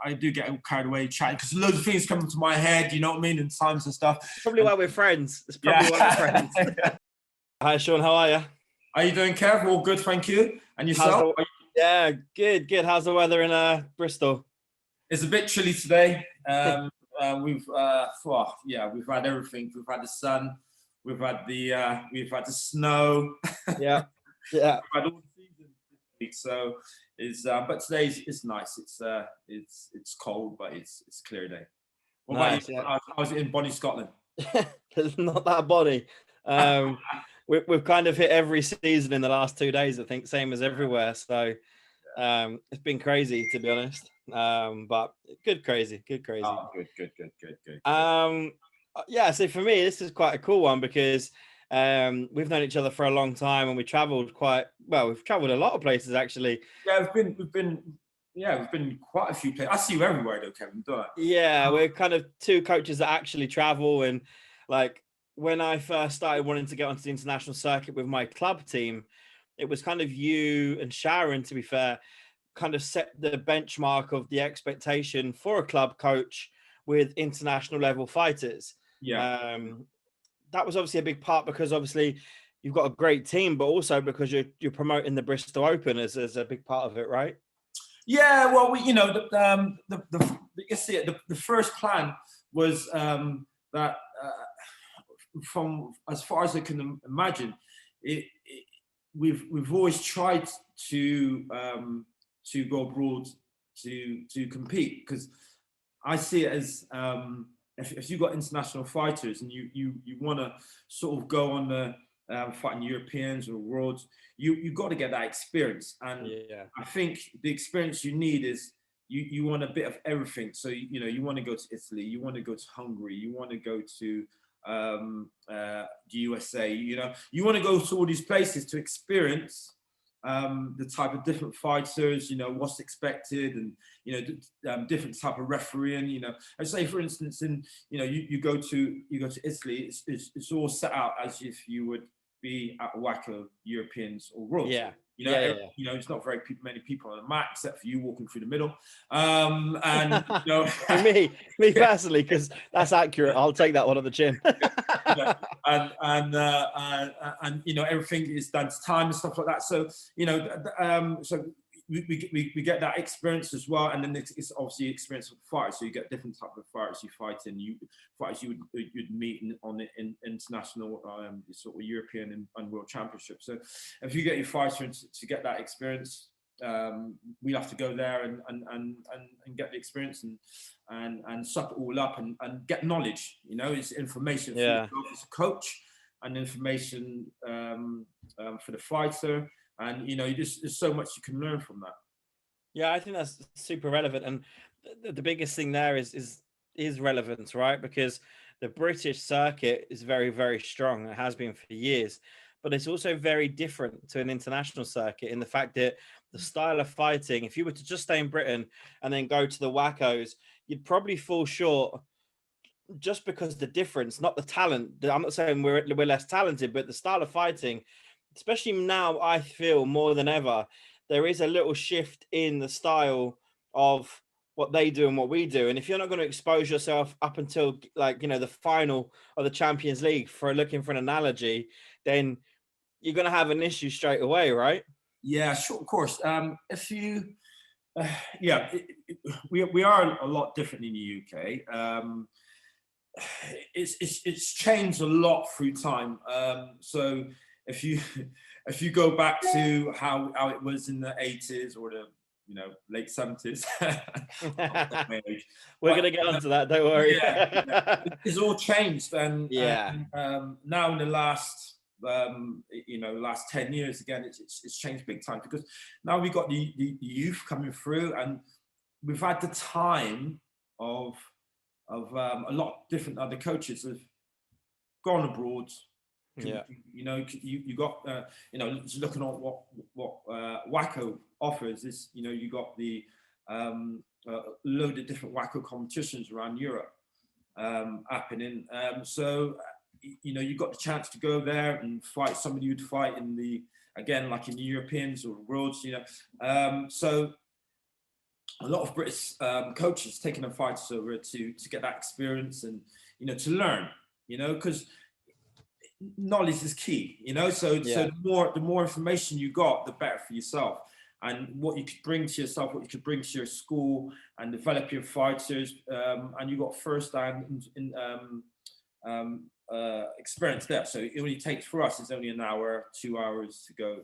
I do get carried away chatting because loads of things come to my head, you know what I mean, in times and stuff. Probably why we're friends. It's probably why we're friends. Hi, Sean. How are you? How you doing, Kev? All good, thank you. And yourself? Yeah, good. How's the weather in Bristol? It's a bit chilly today. We've had everything. We've had the sun. We've had the snow. Yeah. We've had all the seasons this week. So but today it's nice. It's cold, but it's a clear day. What about you? Yeah. How's it in Bonnie, Scotland? It's not that bonny. We've kind of hit every season in the last 2 days, I think, same as everywhere. So it's been crazy, to be honest. But good crazy. Oh, good. Yeah, so for me, this is quite a cool one because we've known each other for a long time and we've traveled a lot of places, actually. Yeah, we've been quite a few places. I see you everywhere though, Kevin, don't I? Yeah, we're kind of two coaches that actually travel. And like when I first started wanting to get onto the international circuit with my club team, it was kind of you and Sharon, to be fair, kind of set the benchmark of the expectation for a club coach with international level fighters. Yeah. That was obviously a big part because obviously you've got a great team, but also because you're promoting the Bristol Open as a big part of it, right? Yeah, well, the first plan was that from as far as I can imagine, we've always tried to go abroad to compete, because I see it as if you've got international fighters and you want to sort of go on the fighting Europeans or worlds, you got to get that experience. And I think the experience you need is you want a bit of everything. So you want to go to Italy, you want to go to Hungary, you want to go to the USA, you want to go to all these places to experience the type of different fighters, what's expected, and different type of refereeing. I'd say, for instance, you go to Italy, it's all set out as if you would be at WACO Europeans or Worlds. Yeah. It's not very many people on the mat except for you walking through the middle. And for me personally, because that's accurate. I'll take that one on the chin. And everything is done to time and stuff like that. So so we get that experience as well, and then it's obviously experience of fighters. So you get different type of fighters you fight in. Fighters you'd meet on the international, sort of European and world championships. So if you get your fighter to get that experience, we have to go there and get the experience and suck it all up and get knowledge. It's information for yourself as a coach, and information for the fighter. And there's so much you can learn from that. Yeah, I think that's super relevant, and the biggest thing there is relevance, right? Because the British circuit is very, very strong. It has been for years, but it's also very different to an international circuit in the fact that the style of fighting, if you were to just stay in Britain and then go to the WACOs, you'd probably fall short just because the difference, not the talent. I'm not saying we're less talented, but the style of fighting, especially now, I feel more than ever, there is a little shift in the style of what they do and what we do. And if you're not going to expose yourself up until the final of the Champions League, for looking for an analogy, then you're going to have an issue straight away, right? Yeah, sure, of course. If you, we are a lot different in the UK. It's changed a lot through time. So if you go back to how it was in the 80s or the late 70s, we're going to get onto that, don't worry. It's all changed, and now in the last last 10 years, again, it's changed big time, because now we've got the youth coming through, and we've had the time of a lot of different other coaches have gone abroad. You got just looking at what WACO offers is, you got the load of different WACO competitions around Europe happening. So you got the chance to go there and fight somebody you'd fight in the, again, like in the Europeans or Worlds. So a lot of British coaches taking their fighters over to get that experience and, you know, to learn, you know, because knowledge is key, you know. So Yeah. the more information you got, the better for yourself, and what you could bring to yourself, what you could bring to your school, and develop your fighters. And you got first-hand experience there. So it only takes, for us, it's only an hour, 2 hours to go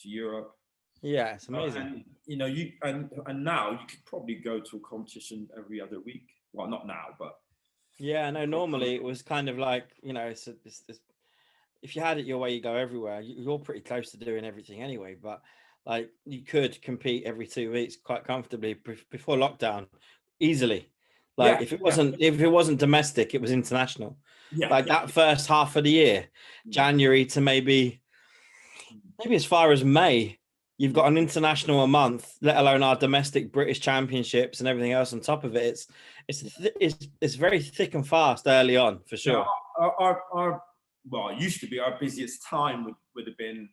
to Europe. Yeah, it's amazing. And you know, and now you could probably go to a competition every other week. Well, not now, but Yeah, no, normally it was kind of like, you know, it's if you had it your way, you go everywhere. You're pretty close to doing everything anyway, but like you could compete every 2 weeks quite comfortably before lockdown, easily. Like yeah, if it wasn't domestic, it was international. yeah, Like that first half of the year, January to maybe as far as May, you've got an international a month, let alone our domestic British championships and everything else on top of it. It's very thick and fast early on, for sure. Yeah, our well, it used to be our busiest time would have been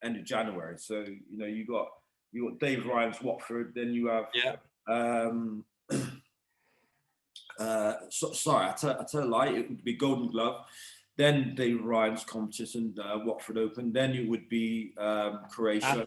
end of January. So you know, you got Dave Ryan's Watford, then you have sorry, I tell a lie, it would be Golden Glove, then Dave Ryan's competition, Watford Open, then it would be Croatia,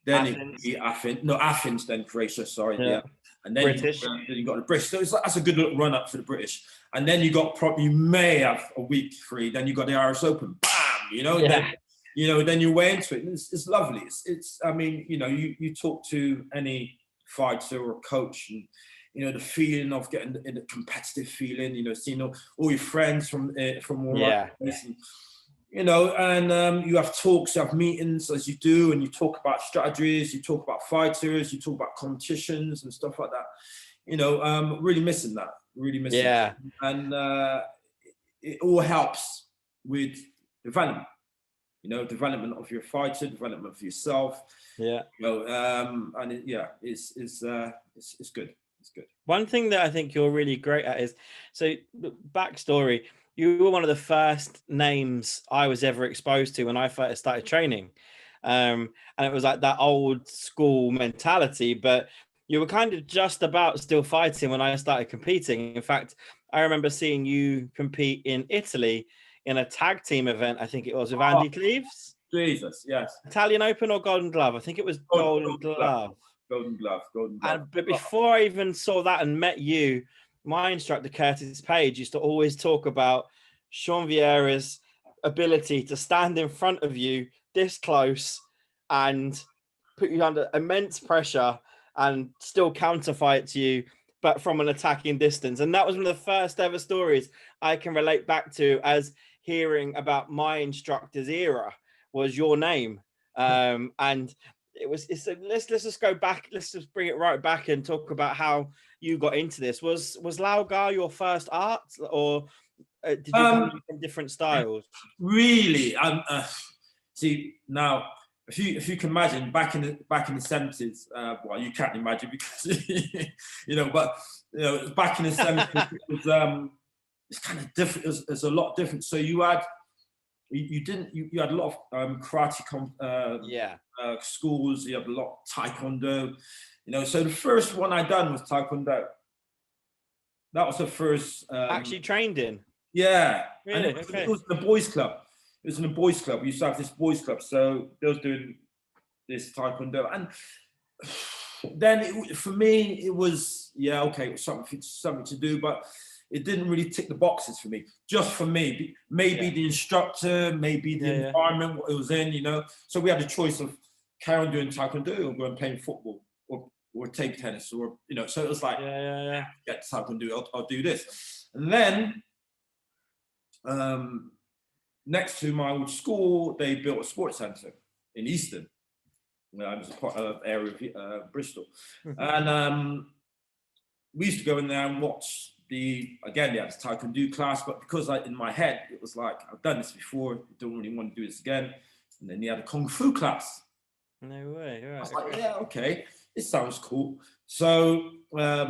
then it would be Athens, then Croatia, sorry, yeah. And then British. you got the British. So that's a good little run up for the British. And then you got you may have a week free. Then you got the Irish Open. Bam! You know, then you're way into it. And it's lovely. It's I mean, you know, you talk to any fighter or coach, and you know the feeling of getting the competitive feeling. You know, seeing all your friends from all around the place. And, you know, and you have talks, you have meetings as you do, and you talk about strategies, you talk about fighters, you talk about competitions and stuff like that. You know, really missing that, that. And it all helps with development. You know, development of your fighter, development of yourself. Yeah. You know, and it's good. It's good. One thing that I think you're really great at is, so backstory, you were one of the first names I was ever exposed to when I first started training. And it was like that old school mentality, but you were kind of just about still fighting when I started competing. In fact, I remember seeing you compete in Italy in a tag team event, I think it was, with Andy Cleaves. Jesus, yes. Italian Open or Golden Glove? I think it was Golden Glove. Golden Glove. But before I even saw that and met you, my instructor, Curtis Page, used to always talk about Sean Vieira's ability to stand in front of you this close and put you under immense pressure and still counterfight to you, but from an attacking distance. And that was one of the first ever stories I can relate back to as hearing about my instructor's era was your name. And let's just go back. Let's just bring it right back and talk about how you got into this. Was Lao Ga your first art, or did you come from different styles? Really, see now, if you can imagine back in the 70s, well, you can't imagine because you know, but you know, back in the 70s, it was it's kind of different. It's a lot different. So you had you had a lot of karate schools. You had a lot of taekwondo. You know, so the first one I done was taekwondo. That was the first. Actually trained in. Yeah, really? And it was in a boys' club. It was in a boys' club. We used to have this boys' club, so they was doing this taekwondo, and then for me it was it was something to do, but it didn't really tick the boxes for me. Just for me, maybe the instructor, maybe the environment what it was in, you know. So we had a choice of carry on doing taekwondo or go and playing football or table tennis, or you know. So it was like, get taekwondo, I'll do this, and then. Next to my old school, they built a sports centre in Easton. I was a part of area of Bristol. And we used to go in there and watch they had this taekwondo class, but because in my head, it was like, I've done this before, don't really want to do this again. And then they had a Kung Fu class. No way. Right. I was like, yeah, okay, this sounds cool. So a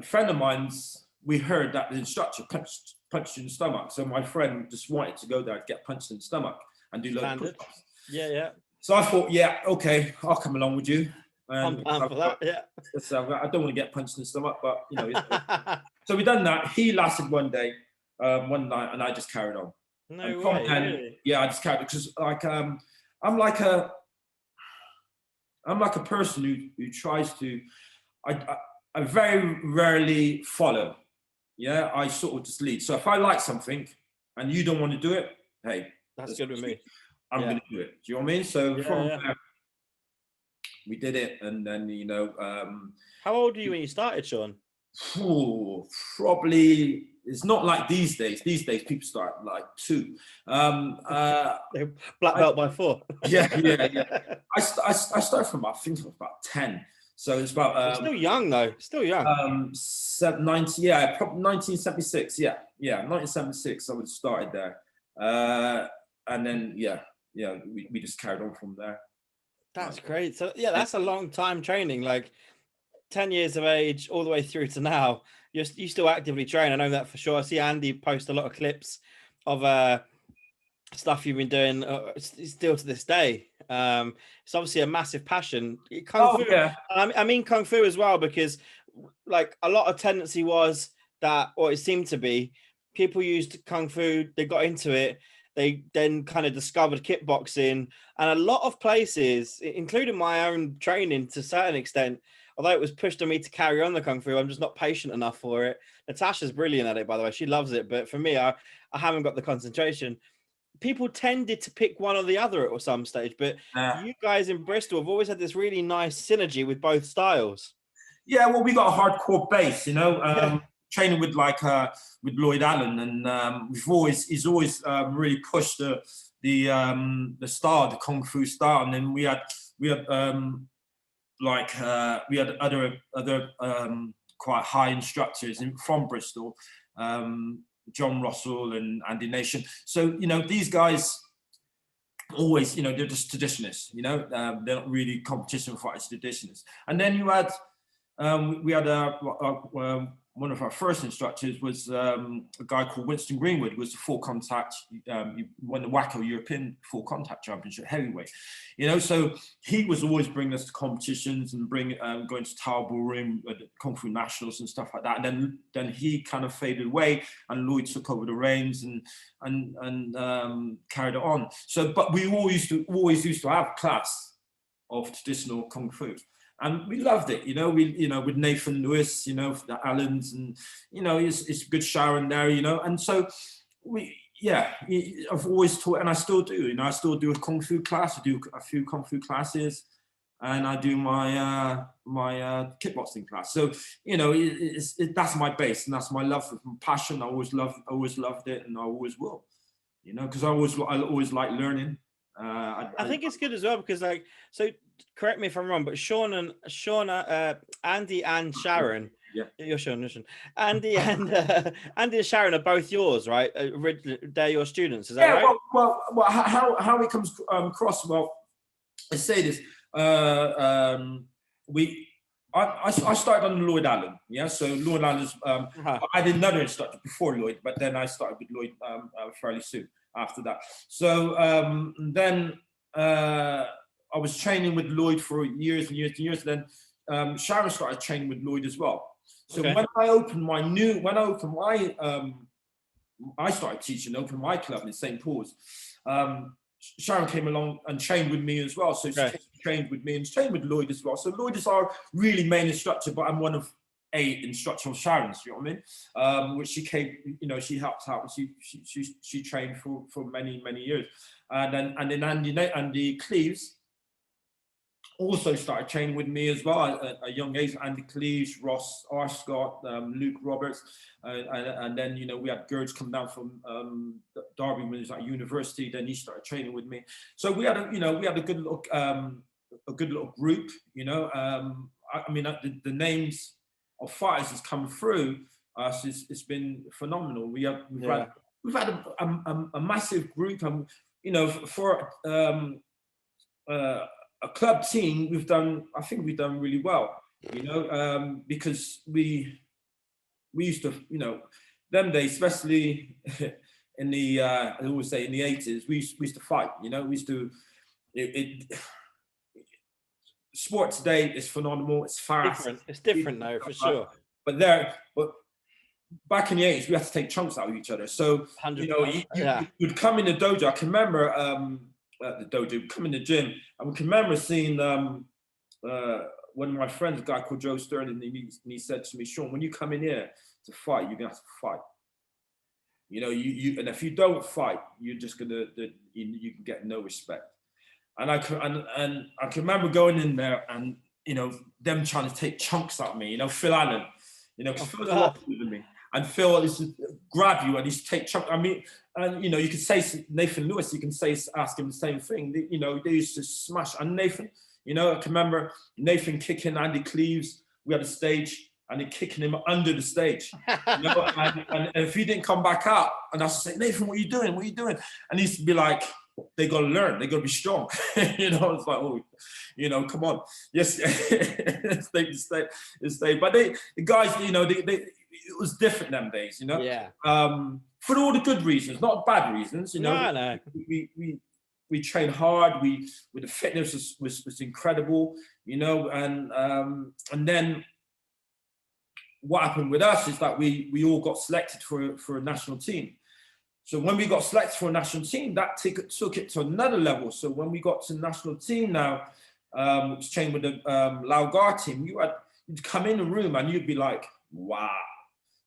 friend of mine's, we heard that the instructor punched you in the stomach. So my friend just wanted to go there and get punched in the stomach and do loads of push-ups. Yeah. So I thought, yeah, okay, I'll come along with you. I'm And down for that. Yeah. so I don't want to get punched in the stomach, but so we done that. He lasted one day, one night, and I just carried on. And No from way, then, really? yeah, I just carried because like I'm like a person who tries to. I very rarely follow. Yeah, I sort of just lead. So if I like something and you don't want to do it, hey, That's good with me. I'm Yeah. going to do it. Do you know what I mean? So from Yeah. there, we did it, and then How old were you when you started, Sean? probably it's not like these days. These days, people start at like 2. Black belt by 4. Yeah. I started from I think it was about 10. So it's about Still young though. Still young. 90, yeah, probably 1976. Yeah, 1976. I would have started there, and then we just carried on from there. That's great. So yeah, that's a long time training. Like 10 years of age all the way through to now. You still actively train. I know that for sure. I see Andy post a lot of clips of stuff you've been doing still to this day. It's obviously a massive passion. Kung Fu. Yeah. I mean Kung Fu as well, because like a lot of tendency was that, or it seemed to be, people used Kung Fu, they got into it, they then kind of discovered kickboxing, and a lot of places, including my own training to a certain extent, although it was pushed on me to carry on the Kung Fu, I'm just not patient enough for it. Natasha's brilliant at it, by the way. She loves it. But for me, I haven't got the concentration. People tended to pick one or the other at some stage, but you guys in Bristol have always had this really nice synergy with both styles. Yeah, well, we got a hardcore base, training with with Lloyd Allen, and he's always really pushed the style, the Kung Fu style, and then we had other quite high instructors from Bristol, John Russell and Andy Nation. So these guys always, they're just traditionalists. They're not really competition fighters, traditionalists. And then you had we had one of our first instructors was a guy called Winston Greenwood, who was the full contact, he won the WACO European full contact championship heavyweight. So he was always bringing us to competitions and going to Tower Ballroom, Kung Fu Nationals and stuff like that. And then he kind of faded away, and Lloyd took over the reins and carried it on. So, but we always used to have class of traditional Kung Fu. And we loved it, with Nathan Lewis, the Allens, and it's good Sharon there, and so I've always taught, and I still do, I still do a Kung Fu class. I do a few Kung Fu classes, and I do my kickboxing class. So that's my base, and that's my love, my passion. I always loved it, and I always will, because I always like learning. I think it's good as well because, correct me if I'm wrong, but Sean, Andy and Sharon. Yeah, you're Sean. Andy and Sharon are both yours, right? They're your students, is that right? Well, how it comes across? Well, let's say this. I started on Lloyd Allen. Yeah, so Lloyd Allen's. I had another instructor before Lloyd, but then I started with Lloyd fairly soon after that. So then I was training with Lloyd for years and years and years. Then Sharon started training with Lloyd as well. So when I started teaching, opened my club in St. Paul's, Sharon came along and trained with me as well. So she trained with me and trained with Lloyd as well. So Lloyd is our really main instructor, but I'm one of 8 instructional Sharons, you know what I mean? Which she came, she helped out. She trained for many, many years. And then Andy Cleves also started training with me as well at a young age. Andy Cleves, Ross Arscott, Luke Roberts, and then we had Gurge come down from Derby when he was at university. Then he started training with me. So we had a good little group. The names of fighters has come through us. It's been phenomenal. We've had a massive group, and for a club team, I think we've done really well, because we used to, them days, especially in the, I always say in the 80s, we used to fight, we used to, sport today is phenomenal. It's fast. It's different though, for sure. But back in the 80s, we had to take chunks out of each other. So, 100%, you'd come in the dojo. I can remember the dojo, come in the gym, and we can remember seeing one of my friends, a guy called Joe Stern, and he said to me, Sean, when you come in here to fight, you're gonna have to fight. And if you don't fight, you're just gonna you can get no respect. And I can remember going in there and them trying to take chunks out of me. Phil Allen, because Phil's a lot older than me, and Phil used to grab you and he used to take chunks. I mean, and you could say Nathan Lewis, you can ask him the same thing. They used to smash. And Nathan, I can remember Nathan kicking Andy Cleves. We had a stage, and he kicking him under the stage. And if he didn't come back out, and I was say, Nathan, what are you doing? What are you doing? And he used to be like, they got to learn. They got to be strong. It's like, oh, come on. Yes, stay. But the guys, it was different them days, Yeah. For all the good reasons, not bad reasons, No. We trained hard. The fitness was incredible, and then what happened with us is that we all got selected for a national team. So when we got selected for a national team, that took it to another level. So when we got to the national team now, which trained with the Laogar team, you'd come in the room and you'd be like, wow,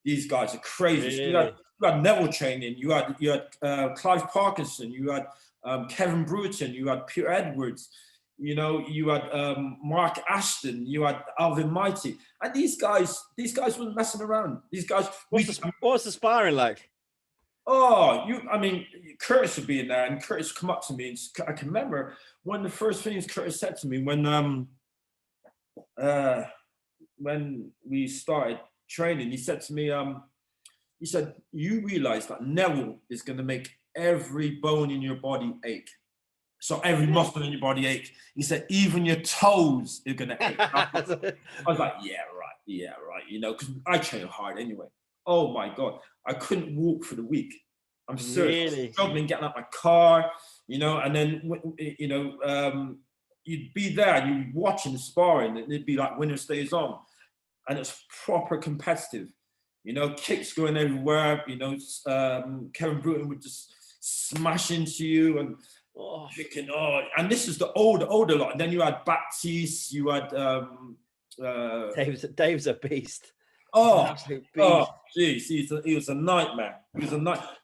these guys are crazy. Really? You had Neville training, you had Clive Parkinson, you had Kevin Bruton, you had Peter Edwards, you had Mark Ashton, you had Alvin Mighty, and these guys weren't messing around. These guys. What's the sparring like? Curtis would be in there, and Curtis would come up to me, and I can remember one of the first things Curtis said to me when we started training. He said to me, he said, "You realize that Neville is going to make every bone in your body ache. So every muscle in your body ache." He said, "Even your toes are going to ache." I was like, yeah, right. Because I train hard anyway. Oh my God. I couldn't walk for the week. I'm serious. Really? Struggling getting out my car, and then, you'd be there and you'd be watching the sparring, and it'd be like winner stays on. And it's proper competitive, kicks going everywhere, Kevin Bruton would just smash into you and thinking, and this is the older lot. And then you had Baptiste, you had Dave's a beast. Geez, he was a nightmare. He was a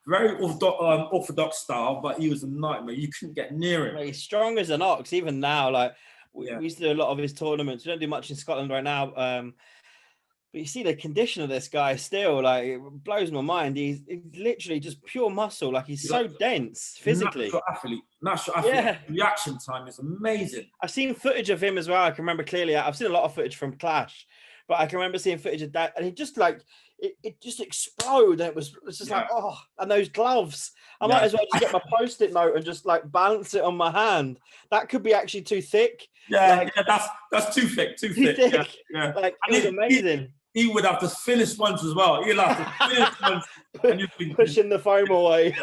very orthodox style, but he was a nightmare. You couldn't get near him. He's strong as an ox. Even now, we used to do a lot of his tournaments. We don't do much in Scotland right now. But you see the condition of this guy still, it blows my mind. He's literally just pure muscle. He's so dense physically. Natural athlete. Yeah. Reaction time is amazing. I've seen footage of him as well. I can remember clearly. I've seen a lot of footage from Clash, but I can remember seeing footage of that, and he just it just exploded. And it was just and those gloves. I might as well just get my Post-it note and just balance it on my hand. That could be actually too thick. Yeah, that's too thick. Too thick. Yeah. It was amazing. He would have to finish ones as well. He'll have to finish ones. And you've been pushing the foam away.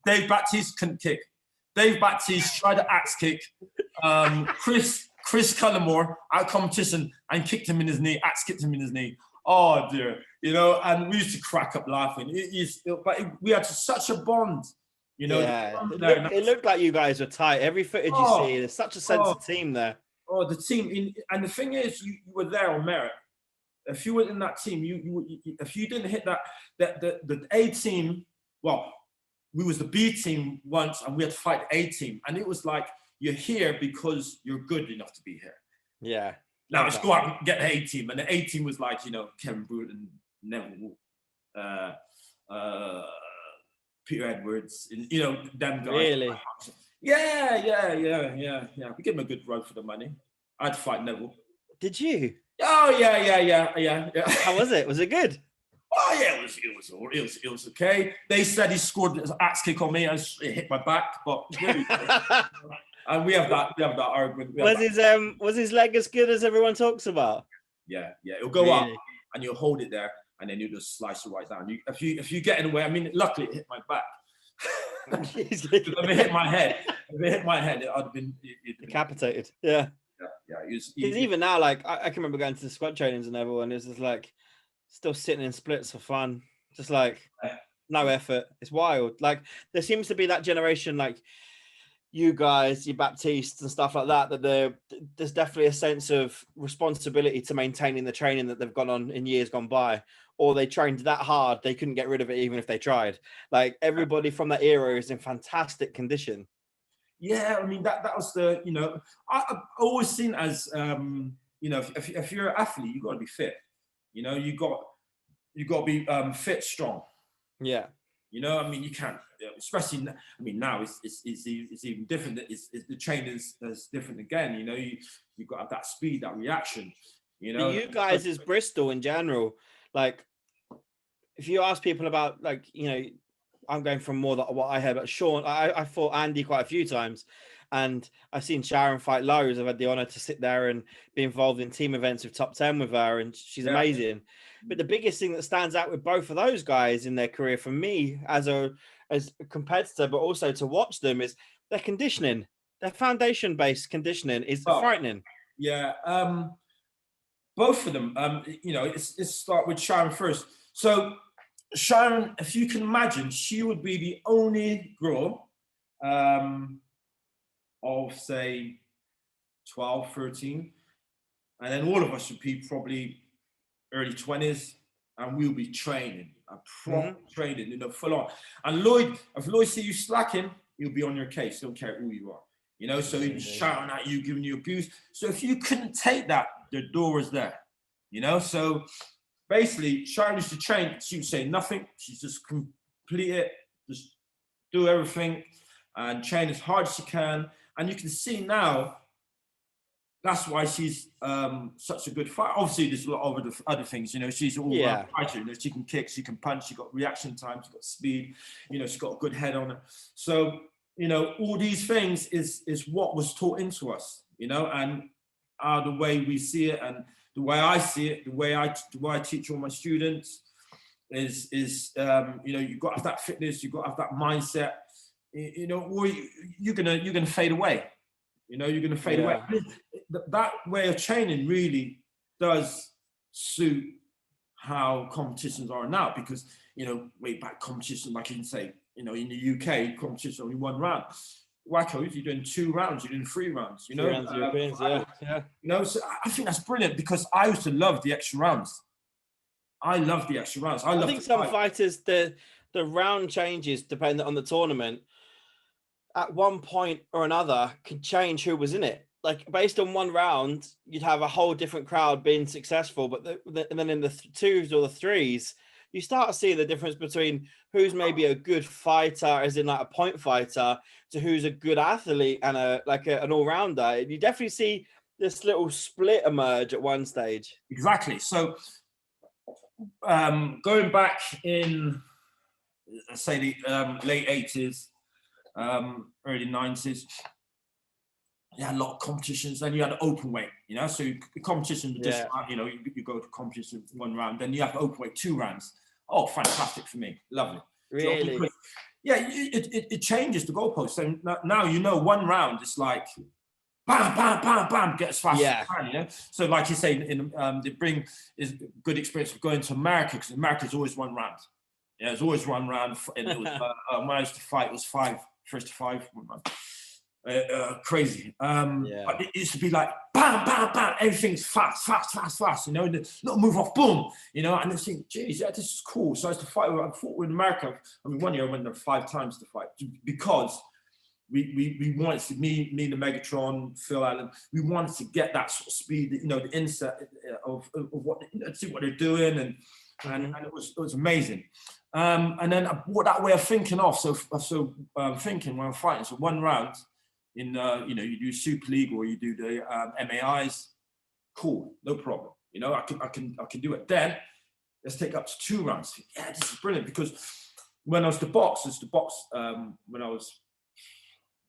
Dave Baptiste couldn't kick. Dave Baptiste tried to axe kick. Chris Cullimore out competition and kicked him in his knee. Axe kicked him in his knee. Oh dear, and we used to crack up laughing. We had such a bond. It looked like you guys were tight. Every footage you see, there's such a sense of team there. The team, and the thing is, you were there on merit. If you were in that team, if you didn't hit the A team, well, we was the B team once, and we had to fight the A team, and it was like you're here because you're good enough to be here. Yeah. Now let's go out and get the A team, and the A team was like Kevin Bruton, Neville, Peter Edwards, them guys. Really? Yeah. We gave him a good run for the money. I'd fight Neville. Did you? Oh yeah. How was it? Was it good? Oh yeah, it was okay. They said he scored an axe kick on me and it hit my back, but and we have that argument. Was his leg as good as everyone talks about? Yeah. It'll go up and you'll hold it there, and then you just slice it right down. If you get in the way, luckily it hit my back. If it hit my head, I'd have been decapitated. Yeah. Yeah, Because even now, like I can remember going to the squad trainings and everyone is just like still sitting in splits for fun, just like no effort. It's wild. Like there seems to be that generation, like you guys, you Baptistes and stuff like that, that there's definitely a sense of responsibility to maintaining the training that they've gone on in years gone by, or they trained that hard they couldn't get rid of it even if they tried. Like everybody from that era is in fantastic condition. Yeah, I mean that was the, you know, I've always seen as you know, if you're an athlete, you got to be fit. You know, you got to be fit, strong. Yeah. You know, I mean, you can't, especially. I mean, now it's even different. It's the training is different again. You know, you've got to have that speed, that reaction. You know, you guys is Bristol in general. Like, if you ask people about, like, you know, I'm going from more that what I heard, but Sean, I fought Andy quite a few times, and I've seen Sharon fight loads. I've had the honor to sit there and be involved in team events with top 10 with her, and she's amazing. But the biggest thing that stands out with both of those guys in their career for me as a competitor, but also to watch them, is their conditioning. Their foundation-based conditioning is frightening. Yeah, both of them. You know, let's start with Sharon first. So Sharon, if you can imagine, she would be the only girl of say 12, 13, and then all of us would be probably early 20s, and we'll be training, training, you know, full on. And Lloyd, if Lloyd see you slacking, he'll be on your case, don't care who you are, you know, so he'll be shouting at you, giving you abuse. So if you couldn't take that, the door was there, you know. So basically, Sharon used to train, she would say nothing, she'd just complete it, just do everything, and train as hard as she can. And you can see now, that's why she's such a good fighter. Obviously, there's a lot of other things, you know. She's all round fighter. You know, she can kick, she can punch, she got reaction time, she got speed. You know, she's got a good head on her. So, you know, all these things is what was taught into us. You know, and the way we see it, and the way I see it, the way I teach all my students is you know, you've got to have that fitness, you've got to have that mindset. You know, or you're gonna fade away. You know, you're going to fade away. That way of training really does suit how competitions are now, because, you know, way back competition, like you can say, you know, in the UK, competition only one round. Wackos, you're doing 2 rounds, you're doing 3 rounds, you know. You know, so I think that's brilliant, because I used to love the extra rounds. I love the extra rounds. I think some fighters, the round changes depending on the tournament, at one point or another could change who was in it. Like based on one round, you'd have a whole different crowd being successful, but and then in the 2s or the 3s, you start to see the difference between who's maybe a good fighter, as in like a point fighter, to who's a good athlete and an all-rounder. You definitely see this little split emerge at one stage. Exactly. So going back in, let's say, the late 80s, early 90s, you had a lot of competitions. Then you had open weight, you know, so the competition was just, you know, you go to competition 1 round, then you have open weight 2 rounds. Oh, fantastic for me. Lovely. Really? So, yeah, it changes the goalpost. And now, you know, 1 round is like, bam, bam, bam, bam, get as fast as you can, you know? So like you say, they bring is good experience of going to America, because America's always 1 round. Yeah, it's always 1 round. And it was, when I used to fight, it was 5, first to 5, 1 round. Crazy. But it used to be like bam, bam, bam, everything's fast, you know, not move off, boom, you know, and I think, geez, yeah, this is cool. So I used to fight. I fought with America. I mean, 1 year I went there 5 times to fight, because we wanted to, me, the Megatron, Phil Allen, we wanted to get that sort of speed, you know, the insight of what, you know, see what they're doing, and it was amazing. And then I brought that way of thinking off. So thinking when I'm fighting, so 1 round in, you know, you do Super League or you do the MAIs, cool, no problem. You know, I can do it. Then let's take up to 2 rounds. Yeah, this is brilliant, because when I was the box when I was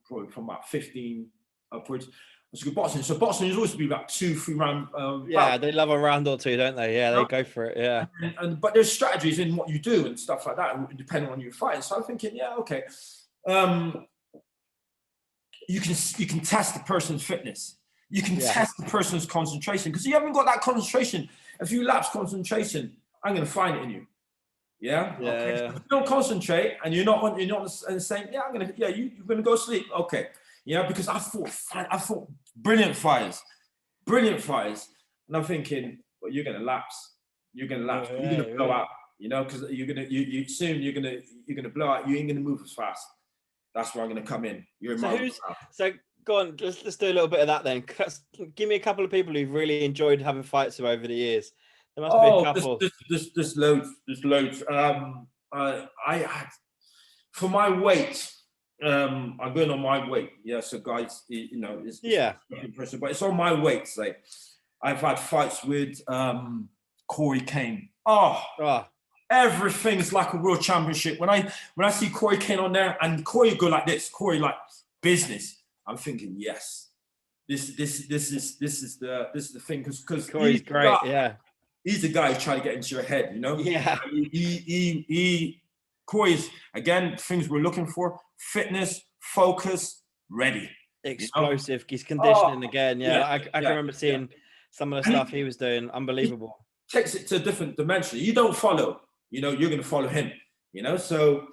probably from about 15 upwards, I was good boxing. So boxing is always to be about 2-3 round. They love a round or 2, don't they? Yeah, they go for it. Yeah. But there's strategies in what you do and stuff like that, depending on your fighting. So I'm thinking, yeah, okay. You can test the person's fitness. You can test the person's concentration, because you haven't got that concentration. If you lapse concentration, I'm going to find it in you. Yeah. Okay. So if you don't concentrate and you're not the same. Yeah, you're going to go sleep. Okay. Yeah, because I thought brilliant fires, and I'm thinking, well, you're going to lapse. You're going to lapse. You're going to blow out. You know, because you're going to blow out. You ain't going to move as fast. That's where I'm going to come in. You're in so go on. Let's do a little bit of that then. Give me a couple of people who've really enjoyed having fights with over the years. There must be a couple. There's loads. I for my weight. I'm going on my weight. Yeah, so guys, you know, it's impressive, but it's on my weight. Like, I've had fights with Corey Kane. Everything's like a world championship. When I see Corey Kane on there, and Corey go like this, Corey like business, I'm thinking, yes, this is the thing, because Corey's great. He's the guy who's trying to get into your head, you know. Yeah. Corey's, again, things we're looking for: fitness, focus, ready, explosive. He's conditioning again. I can remember seeing some of the stuff he was doing. Unbelievable. He takes it to a different dimension. You don't follow. You know, you're going to follow him. You know, so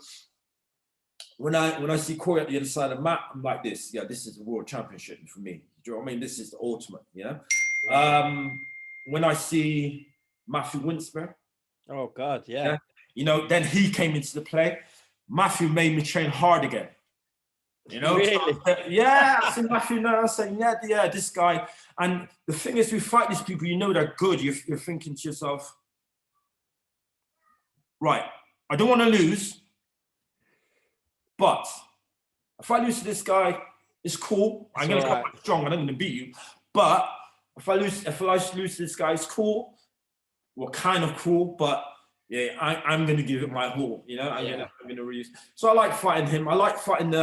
when I see Corey at the other side of the mat, I'm like this. Yeah, this is the world championship for me. Do you know what I mean? This is the ultimate. You know. When I see Matthew Winsper. Oh God, yeah. You know, then he came into the play. Matthew made me train hard again. You know, really? I see Matthew now. I'm saying, this guy. And the thing is, we fight these people. You know they're good. You're thinking to yourself, right? I don't want to lose, but if I lose to this guy, it's cool. I'm going to come back strong, and I'm going to beat you. But if I lose to this guy, it's cool. Well, kind of cool, but. Yeah, I'm going to give it my all, you know. I'm going to reuse. So I like fighting him. I like fighting.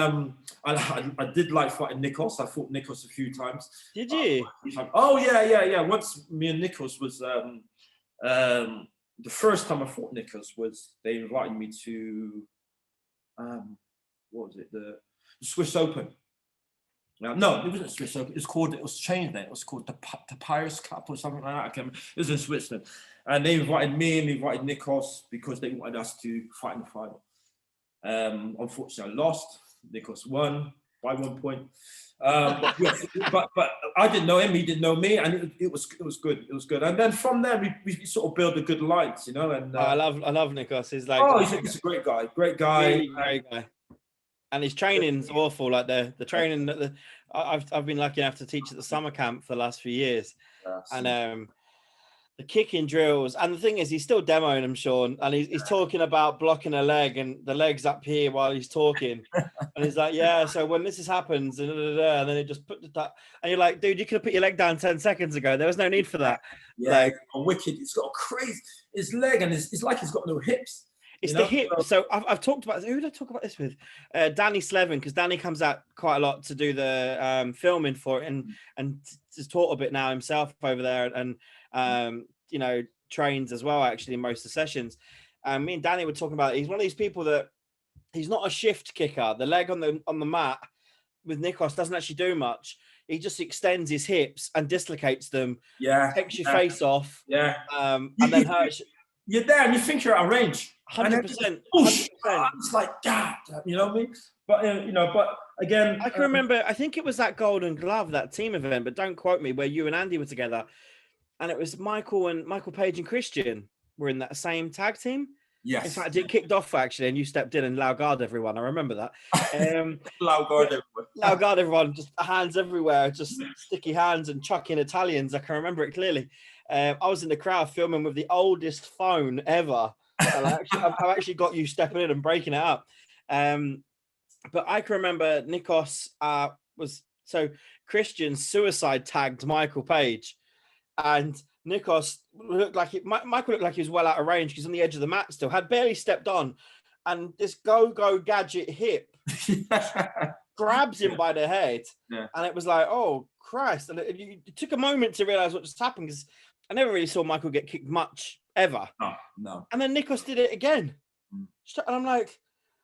I did like fighting Nikos. I fought Nikos a few times. Did you? Oh yeah. Once me and Nikos was the first time I fought Nikos was they invited me to what was it, the Swiss Open. No, it wasn't Swiss Open. It was changed then. It was called the Pirates Cup or something like that. I can't remember. It was in Switzerland. And they invited me and they invited Nikos because they wanted us to fight in the final. Unfortunately, I lost. Nikos won by 1 point. But I didn't know him. He didn't know me, and it was good. It was good. And then from there, we sort of built a good alliance, you know. And I love Nikos. He's like he's a great guy. Great guy. Really great guy. And his training's awful. Like the training that I've been lucky enough to teach at the summer camp for the last few years, and the kicking drills. And the thing is, he's still demoing them, Sean, and he's talking about blocking a leg, and the leg's up here while he's talking, and he's like, so when this happens, and then it just put that, and you're like, dude, you could have put your leg down 10 seconds ago. There was no need for that. Like wicked. It's got crazy. His leg, and it's like he's got no hips. It's the hip. So I've talked about, who did I talk about this with? Danny Slevin, because Danny comes out quite a lot to do the filming for it, and has taught a bit now himself over there, and you know, trains as well actually in most of the sessions. Me and Danny were talking about it. He's one of these people that he's not a shift kicker. The leg on the mat with Nikos doesn't actually do much. He just extends his hips and dislocates them. Takes your face off. And then hurts. You're there and you think you're out of range. 100%. It's like, God, you know what I mean? But, you know, but again. I can remember, I think it was that Golden Glove, that team event, but don't quote me, where you and Andy were together. And it was Michael Page and Christian were in that same tag team. Yes. In fact, it kicked off actually, and you stepped in and Laugard everyone. I remember that. Laugard everyone, just hands everywhere, just sticky hands and chucking Italians. I can remember it clearly. I was in the crowd filming with the oldest phone ever. And I've actually got you stepping in and breaking it up. But I can remember Nikos Christian suicide tagged Michael Page, and Nikos looked like Michael looked like he was well out of range because on the edge of the mat still, had barely stepped on, and this go gadget hip grabs him by the head, and it was like, oh Christ! And it took a moment to realize what just happened, because I never really saw Michael get kicked much ever. No. And then Nikos did it again, and I'm like,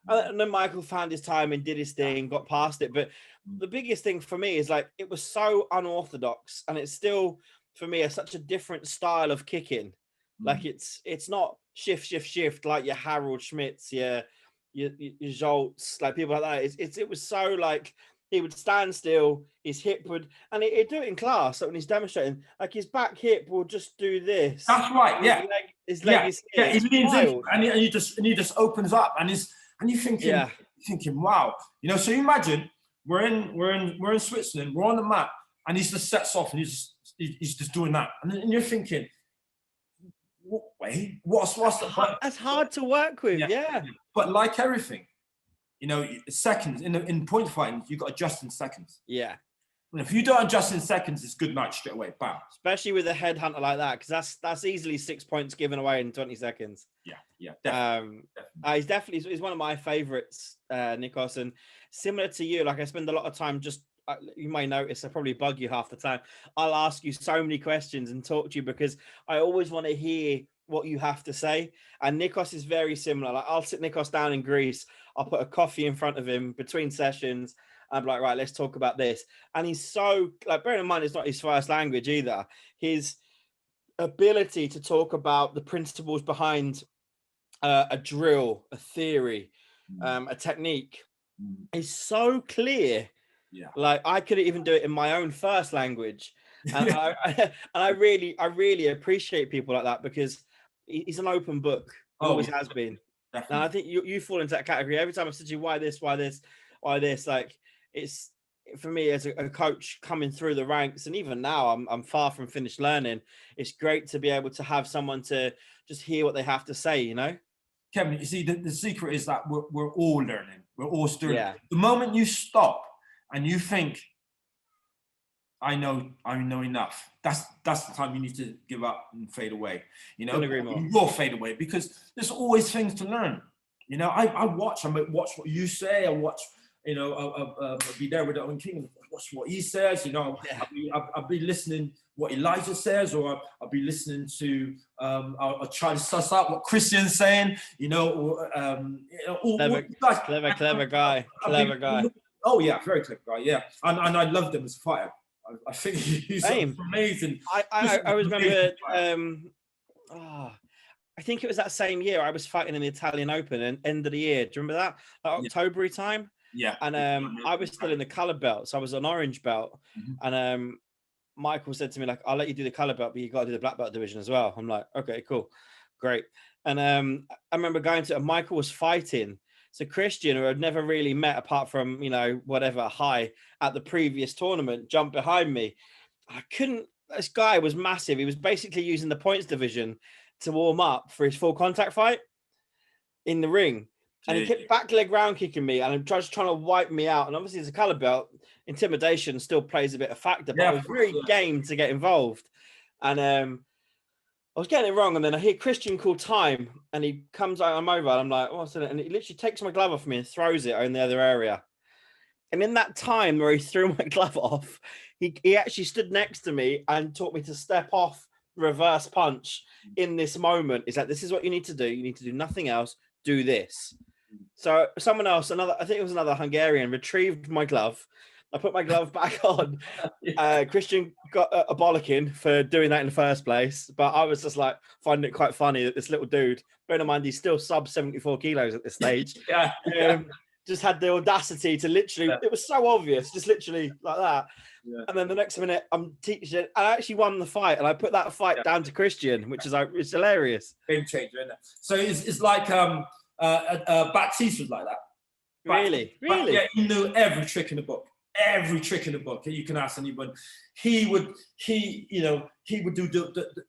And then Michael found his time and did his thing, got past it. But the biggest thing for me is like it was so unorthodox, and it's still for me such a different style of kicking. Like it's not shift like your Harold Schmidts, your Jolts, like people like that. It was so like he would stand still, his hip would, and he'd do it in class. Like when he's demonstrating, like his back hip will just do this. That's right. Yeah. His leg is here. Yeah. He leans in, and he just opens up, and you're thinking, wow. You know, so you imagine we're in Switzerland, we're on the mat, and he just sets off, and he's just doing that, and you're thinking, wait, what's the? That's hard to work with. Yeah. But like everything, you know, seconds in point fighting, you got to adjust in seconds. Yeah. And if you don't adjust in seconds, it's good night straight away. Bam. Especially with a headhunter like that, because that's easily 6 points given away in 20 seconds. Yeah, definitely. He's one of my favorites, Nikos, and similar to you. Like I spend a lot of time just. You may notice I probably bug you half the time. I'll ask you so many questions and talk to you because I always want to hear what you have to say. And Nikos is very similar. Like I'll sit Nikos down in Greece. I'll put a coffee in front of him between sessions. I'm like, right, let's talk about this. And he's so like, bearing in mind, it's not his first language either. His ability to talk about the principles behind a drill, a theory, a technique is so clear. Yeah, like I couldn't even do it in my own first language, and I really appreciate people like that because he's an open book. Always has been. Definitely. And I think you fall into that category. Every time I said to you, why this? Like it's for me as a coach coming through the ranks, and even now I'm far from finished learning. It's great to be able to have someone to just hear what they have to say. You know, Kevin. You see, the secret is that we're all learning. We're all still. Yeah. The moment you stop and you think, I know enough. That's the time you need to give up and fade away. You know, you will fade away because there's always things to learn. You know, I watch what you say. I watch, you know, I'll be there with Owen King and watch what he says. You know, I'll be listening what Elijah says, or I'll be listening to I'll try to suss out what Christian's saying. You know, or clever guy. Oh yeah, very clever guy. Yeah, and I loved him as a fighter. I think he's amazing. I always remember. I think it was that same year I was fighting in the Italian Open and end of the year. Do you remember that? Like October time. Yeah. And I was still in the color belt, so I was an orange belt. And Michael said to me like, "I'll let you do the color belt, but you got to do the black belt division as well." I'm like, "Okay, cool, great." And I remember going to, and Michael was fighting. So Christian, who I'd never really met apart from, you know, whatever high at the previous tournament, jumped behind me. This guy was massive. He was basically using the points division to warm up for his full contact fight in the ring. And he kept back leg round kicking me and just trying to wipe me out. And obviously as a color belt, intimidation still plays a bit of factor, but I was very game to get involved. And I was getting it wrong, and then I hear Christian call time, and he comes out on mobile. I'm like, what's it? And he literally takes my glove off me and throws it in the other area. And in that time where he threw my glove off, he actually stood next to me and taught me to step off reverse punch in this moment. He's like, this is what you need to do. You need to do nothing else. Do this. So someone else, I think it was another Hungarian, retrieved my glove. I put my glove back on. Christian got a bollocking for doing that in the first place, but I was just like finding it quite funny that this little dude, bearing in mind he's still sub 74 kilos at this stage, just had the audacity to literally, it was so obvious, just literally like that. Yeah. And then the next minute I'm teaching, I actually won the fight, and I put that fight down to Christian, which is like, it's hilarious. Game changer, isn't it? So it's like Baptiste was like that. Really? Yeah, he knew every trick in the book. Every trick in the book. You can ask anyone. He would do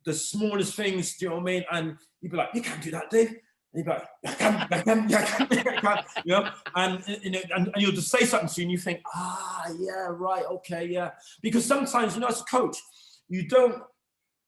the smallest things. Do you know what I mean? And he'd be like, "You can't do that, Dave." And he'd be like, "I can." You know, and you'll just say something to you, and you think, yeah, right, okay, yeah. Because sometimes, you know, as a coach, you don't,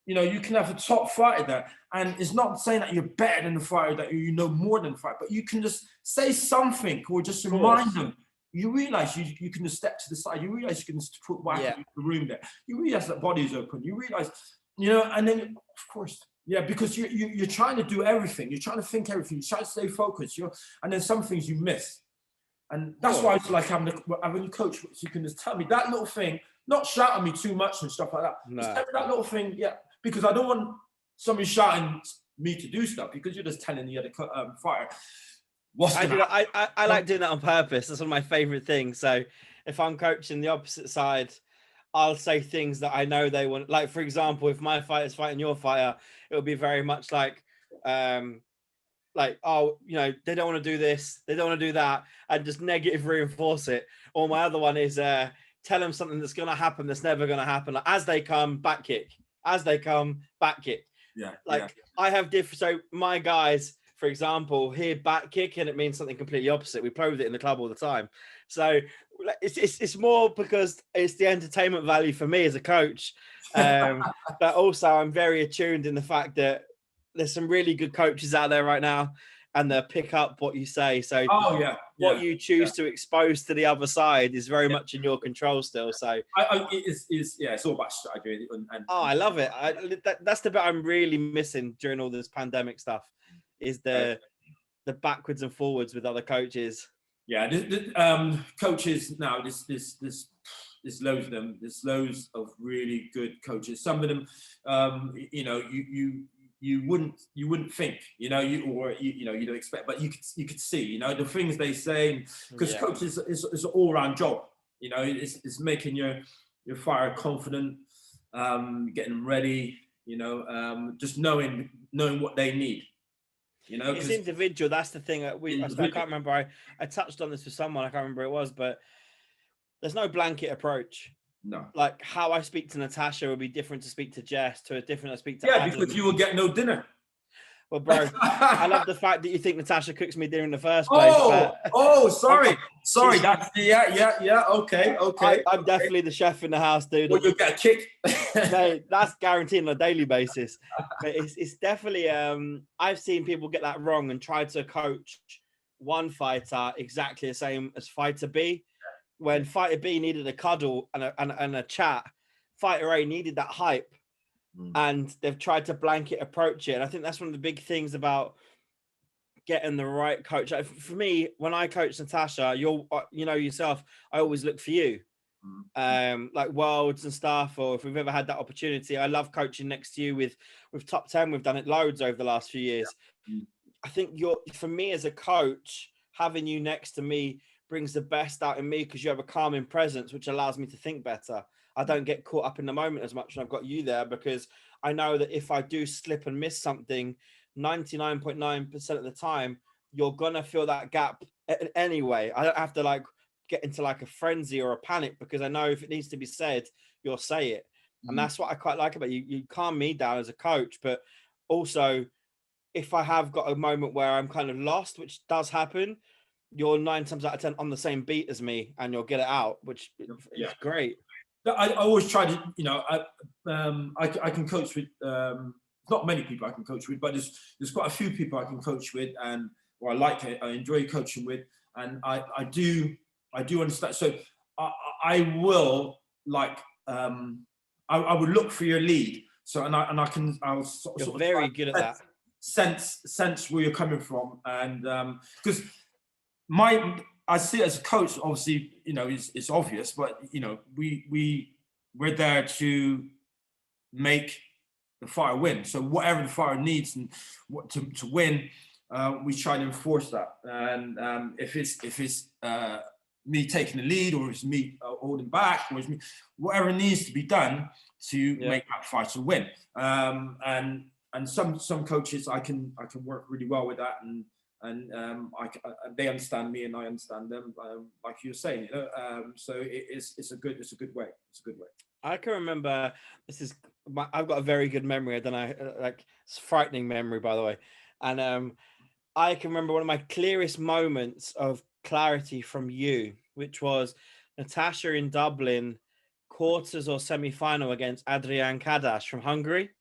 you know, you can have a top fighter there, and it's not saying that you're better than the fighter, that you know more than the fighter, but you can just say something or just remind them. You realize you can just step to the side. You realize you can just put back in the room there. You realize that body is open. You realize, you know, and then of course Yeah, because you're trying to do everything. You're trying to think everything. You're trying to stay focused. And then some things you miss. And that's why it's like when you coach, you can just tell me that little thing, not shout at me too much and stuff like that. No. Just tell me that little thing, yeah, because I don't want somebody shouting me to do stuff, because you're just telling the other fighter what's going to happen. I like doing that on purpose. That's one of my favorite things. So if I'm coaching the opposite side, I'll say things that I know they want. Like, for example, if my fighter's fighting your fighter, it'll be very much like, oh, you know, they don't want to do this, they don't want to do that, and just negative reinforce it. Or my other one is tell them something that's going to happen that's never going to happen. Like, as they come, back kick. As they come, back kick. Yeah. Like, I have different. So my guys, for example, hear back kick and it means something completely opposite. We play with it in the club all the time. So it's more because it's the entertainment value for me as a coach. But also I'm very attuned in the fact that there's some really good coaches out there right now, and they'll pick up what you say. So what you choose to expose to the other side is very much in your control still. So it's all about strategy. I love it. That's the bit I'm really missing during all this pandemic stuff, is the backwards and forwards with other coaches. Yeah, coaches now. There's loads of them. There's loads of really good coaches. Some of them, you wouldn't think, you don't expect, but you could see, the things they say, because coaches is an all-round job. It's making your fighter confident, getting them ready, just knowing what they need. It's individual. That's the thing. I can't remember. I touched on this with someone. I can't remember who it was, but there's no blanket approach. No. Like, how I speak to Natasha would be different to speak to Jess, to a different I speak to Adam. Because you will get no dinner. Well, bro, I love the fact that you think Natasha cooks me dinner in the first place. Sorry. That's okay. I'm definitely the chef in the house, dude. Well, you'll get a kick. Mate, that's guaranteed on a daily basis. But it's definitely I've seen people get that wrong and try to coach one fighter exactly the same as fighter B. When fighter B needed a cuddle and a chat, fighter A needed that hype. And they've tried to blanket approach it. And I think that's one of the big things about getting the right coach. Like, for me, when I coach Natasha, yourself, I always look for you. Like worlds and stuff, or if we've ever had that opportunity. I love coaching next to you with Top 10. We've done it loads over the last few years. I think for me as a coach, having you next to me brings the best out in me, because you have a calming presence, which allows me to think better. I don't get caught up in the moment as much when I've got you there, because I know that if I do slip and miss something, 99.9% of the time, you're going to feel that gap anyway. I don't have to get into a frenzy or a panic, because I know if it needs to be said, you'll say it. And that's what I quite like about you. You calm me down as a coach, but also if I have got a moment where I'm kind of lost, which does happen, you're 9 times out of 10 on the same beat as me, and you'll get it out, which is great. I always try to, I can coach with, not many people I can coach with, but there's quite a few people I can coach with, and I enjoy coaching with, and I do understand. So I will I would look for your lead. So I'll sort of very good at that. Sense where you're coming from, and because I see it as a coach, obviously, it's obvious, but we're there to make the fighter win. So whatever the fighter needs and what to win, we try to enforce that. And if it's me taking the lead, or it's me holding back, or it's me, whatever needs to be done to make that fighter win. And some coaches I can work really well with that, and they understand me and I understand them, like you were saying. So it's a good way. It's a good way. I can remember, I've got a very good memory. I don't know, it's frightening memory, by the way. And I can remember one of my clearest moments of clarity from you, which was Natasha in Dublin, quarters or semi-final against Adrian Kadash from Hungary.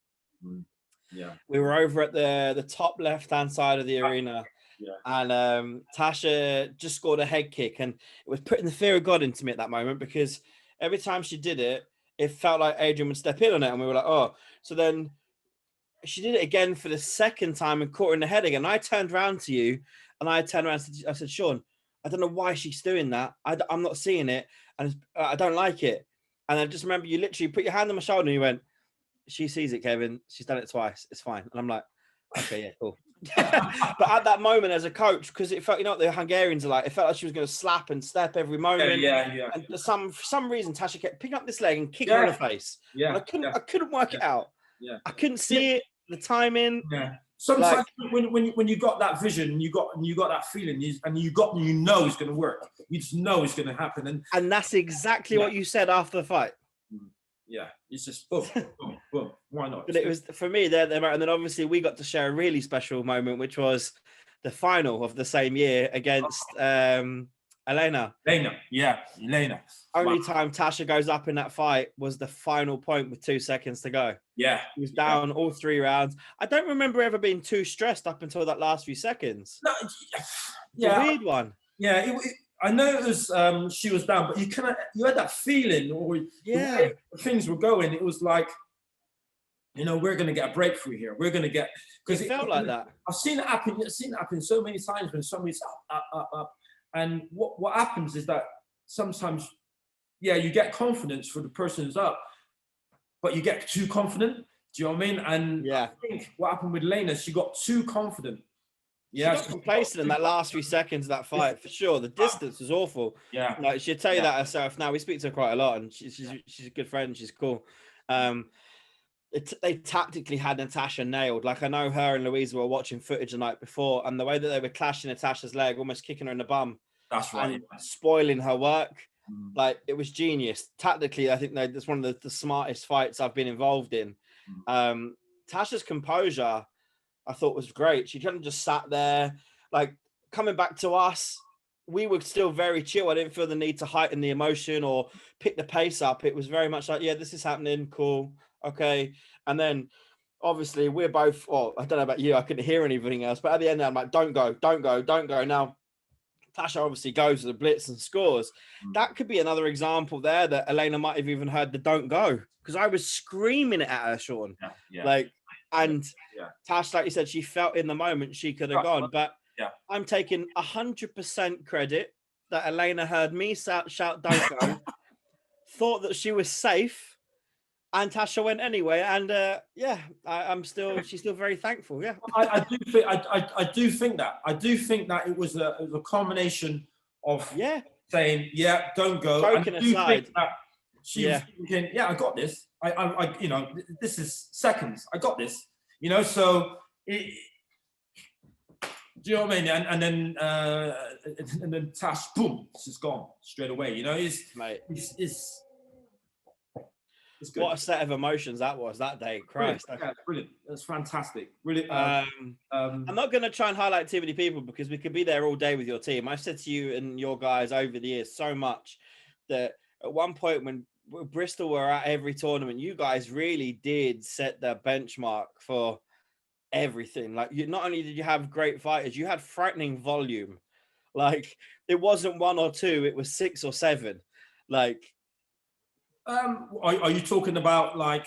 Yeah, we were over at the top left-hand side of the arena. Yeah. And Tasha just scored a head kick, and it was putting the fear of God into me at that moment, because every time she did it, it felt like Adrian would step in on it, and we were like, oh. So then she did it again for the second time and caught her in the head again. I turned around to you and I turned around and I said, Sean, I don't know why she's doing that. I'm not seeing it. And I don't like it. And I just remember you literally put your hand on my shoulder and you went, she sees it, Kevin. She's done it twice. It's fine. And I'm like, okay, yeah, cool. But at that moment as a coach, because it felt, you know what the Hungarians are like, it felt like she was going to slap and step every moment. Yeah. And for some reason, Tasha kept picking up this leg and kicking her in the face. Yeah. And I couldn't work it out. Yeah. I couldn't see it, the timing. Yeah. Sometimes when you got that vision, you got that feeling, you know it's going to work. You just know it's going to happen. And that's exactly what you said after the fight. Yeah, it's just boom, boom, boom. Why not? But it was, for me, and then obviously we got to share a really special moment, which was the final of the same year against Elena. Elena. Only time Tasha goes up in that fight was the final point with 2 seconds to go. Yeah. He was down all 3 rounds. I don't remember ever being too stressed up until that last few seconds. No, It's a weird one. Yeah, I know it was she was down, but you had that feeling, or the way things were going. It was like, we're going to get a breakthrough here. We're going to get, because it felt like that. I've seen it happen. I've seen it happen so many times when somebody's up, and what happens is that sometimes, you get confidence for the person who's up, but you get too confident. Do you know what I mean? And I think what happened with Lena, she got too confident. Yeah, she got complacent in that last few seconds of that fight, for sure. The distance was awful. Yeah, like she'll tell you that herself. Now we speak to her quite a lot, and she's a good friend. She's cool. They tactically had Natasha nailed. Like, I know her and Louisa were watching footage the night before, and the way that they were clashing Natasha's leg, almost kicking her in the bum. That's right. And spoiling her work. Like, it was genius. Tactically, I think that's one of the smartest fights I've been involved in. Tasha's composure, I thought, was great. She kind of just sat there, like, coming back to us. We were still very chill. I didn't feel the need to heighten the emotion or pick the pace up. It was very much like, yeah, this is happening. Cool. Okay. And then obviously we're both, I don't know about you, I couldn't hear anything else, but at the end I'm like, don't go. Now, Tasha obviously goes to the blitz and scores. That could be another example there that Elena might have even heard the don't go, because I was screaming it at her, Sean. Tash, like you said, she felt in the moment she could have gone, but I'm taking 100% credit that Elena heard me shout don't go, thought that she was safe, and Tasha went anyway. And she's still very thankful. Yeah, I do think that it was a combination of saying don't go. Joking aside, she was thinking, I got this. I this is seconds. I got this. So it, do you know what I mean? And then Tash, boom, it's just gone straight away. It's good. What a set of emotions that was that day. Christ. Brilliant. That's fantastic. Brilliant. I'm not going to try and highlight too many people because we could be there all day with your team. I've said to you and your guys over the years so much that at one point when Bristol were at every tournament, you guys really did set the benchmark for everything. Like, not only did you have great fighters, you had frightening volume. Like, it wasn't 1 or 2, it was 6 or 7. Like, are you talking about are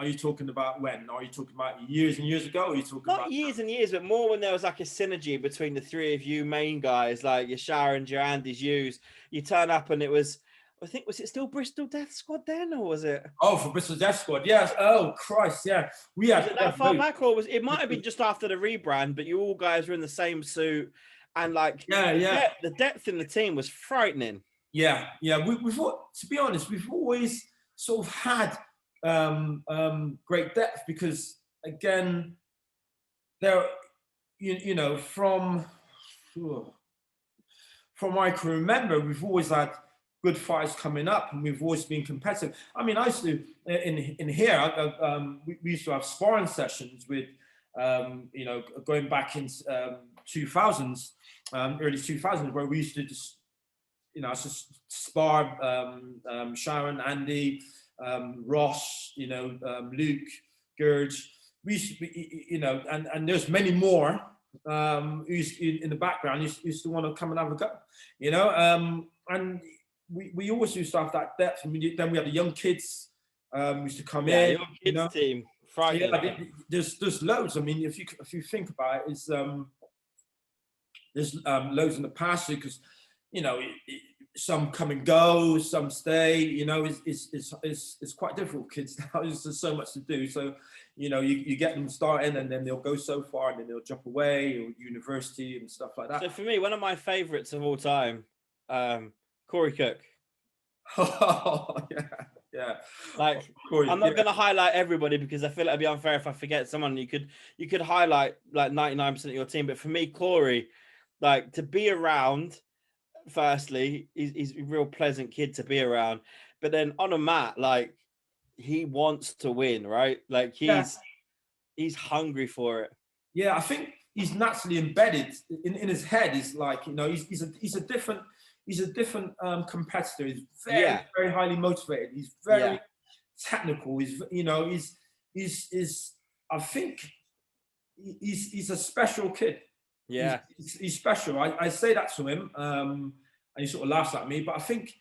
you talking about when? Are you talking about years and years ago? Or are you talking not years and years, but more when there was like a synergy between the three of you main guys, like your Sharon's, your Andy's, you turn up and it was, I think, was it still Bristol Death Squad then, or was it? Oh, for Bristol Death Squad, yes. Oh Christ, yeah. We had that far back, or it might have been just after the rebrand, but you all guys were in the same suit, and like the depth in the team was frightening. Yeah. We've to be honest, we've always sort of had great depth because, again, there, from I can remember, we've always had good fights coming up, and we've always been competitive. I mean, I used to in here. We used to have sparring sessions with, going back in 2000s, early 2000s, where we used to just. Spar Sharon, Andy, Ross, Luke, Gurge. We used to be, and there's many more who used in the background used to want to come and have a go, and we always used to have that depth. And then we had the young kids used to come in. Your kids team, frightening. Yeah, there's loads. I mean, if you think about it, there's loads in the past because some come and go, some stay. It's quite difficult. Kids now, there's just so much to do. So you get them starting, and then they'll go so far, and then they'll drop away, or university and stuff like that. So for me, one of my favorites of all time, Corey Cook. Oh, yeah. Like, I'm not going to highlight everybody because I feel like it'd be unfair if I forget someone. You could highlight like 99% of your team, but for me, Corey, like, to be around, firstly, he's a real pleasant kid to be around, but then on a mat, like, he wants to win, right? Like, he's hungry for it. Yeah, I think he's naturally embedded in his head. He's like, he's a different competitor. He's very highly motivated. He's very technical. I think he's a special kid. Yeah, he's special. I say that to him, and he sort of laughs at me. But I think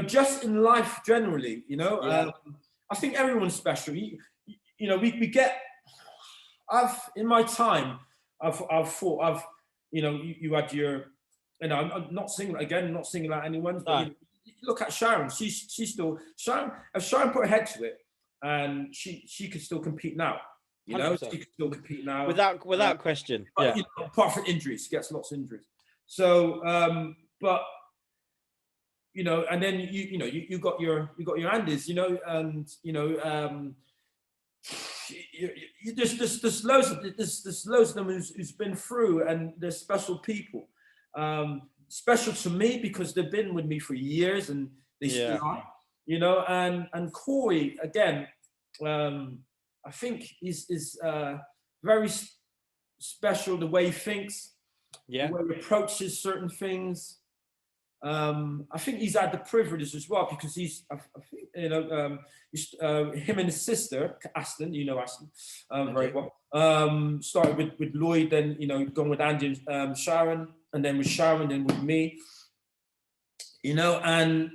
just in life generally, I think everyone's special. We get. In my time, I've thought you had your. I'm not singing out anyone's, but look at Sharon. She's still Sharon. If Sharon put her head to it, and she could still compete now. 100%. She could still compete now without question. But, apart from injuries, she gets lots of injuries. So, but and then you got your Andes, and there's loads of them who's been through, and they're special people. Special to me because they've been with me for years, and they still are. And Corey again, I think is very special, the way he thinks, the way he approaches certain things. I think he's had the privilege as well because him and his sister Aston, Aston very well. Started with Lloyd, then gone with Andy and Sharon, and then with Sharon, then with me. And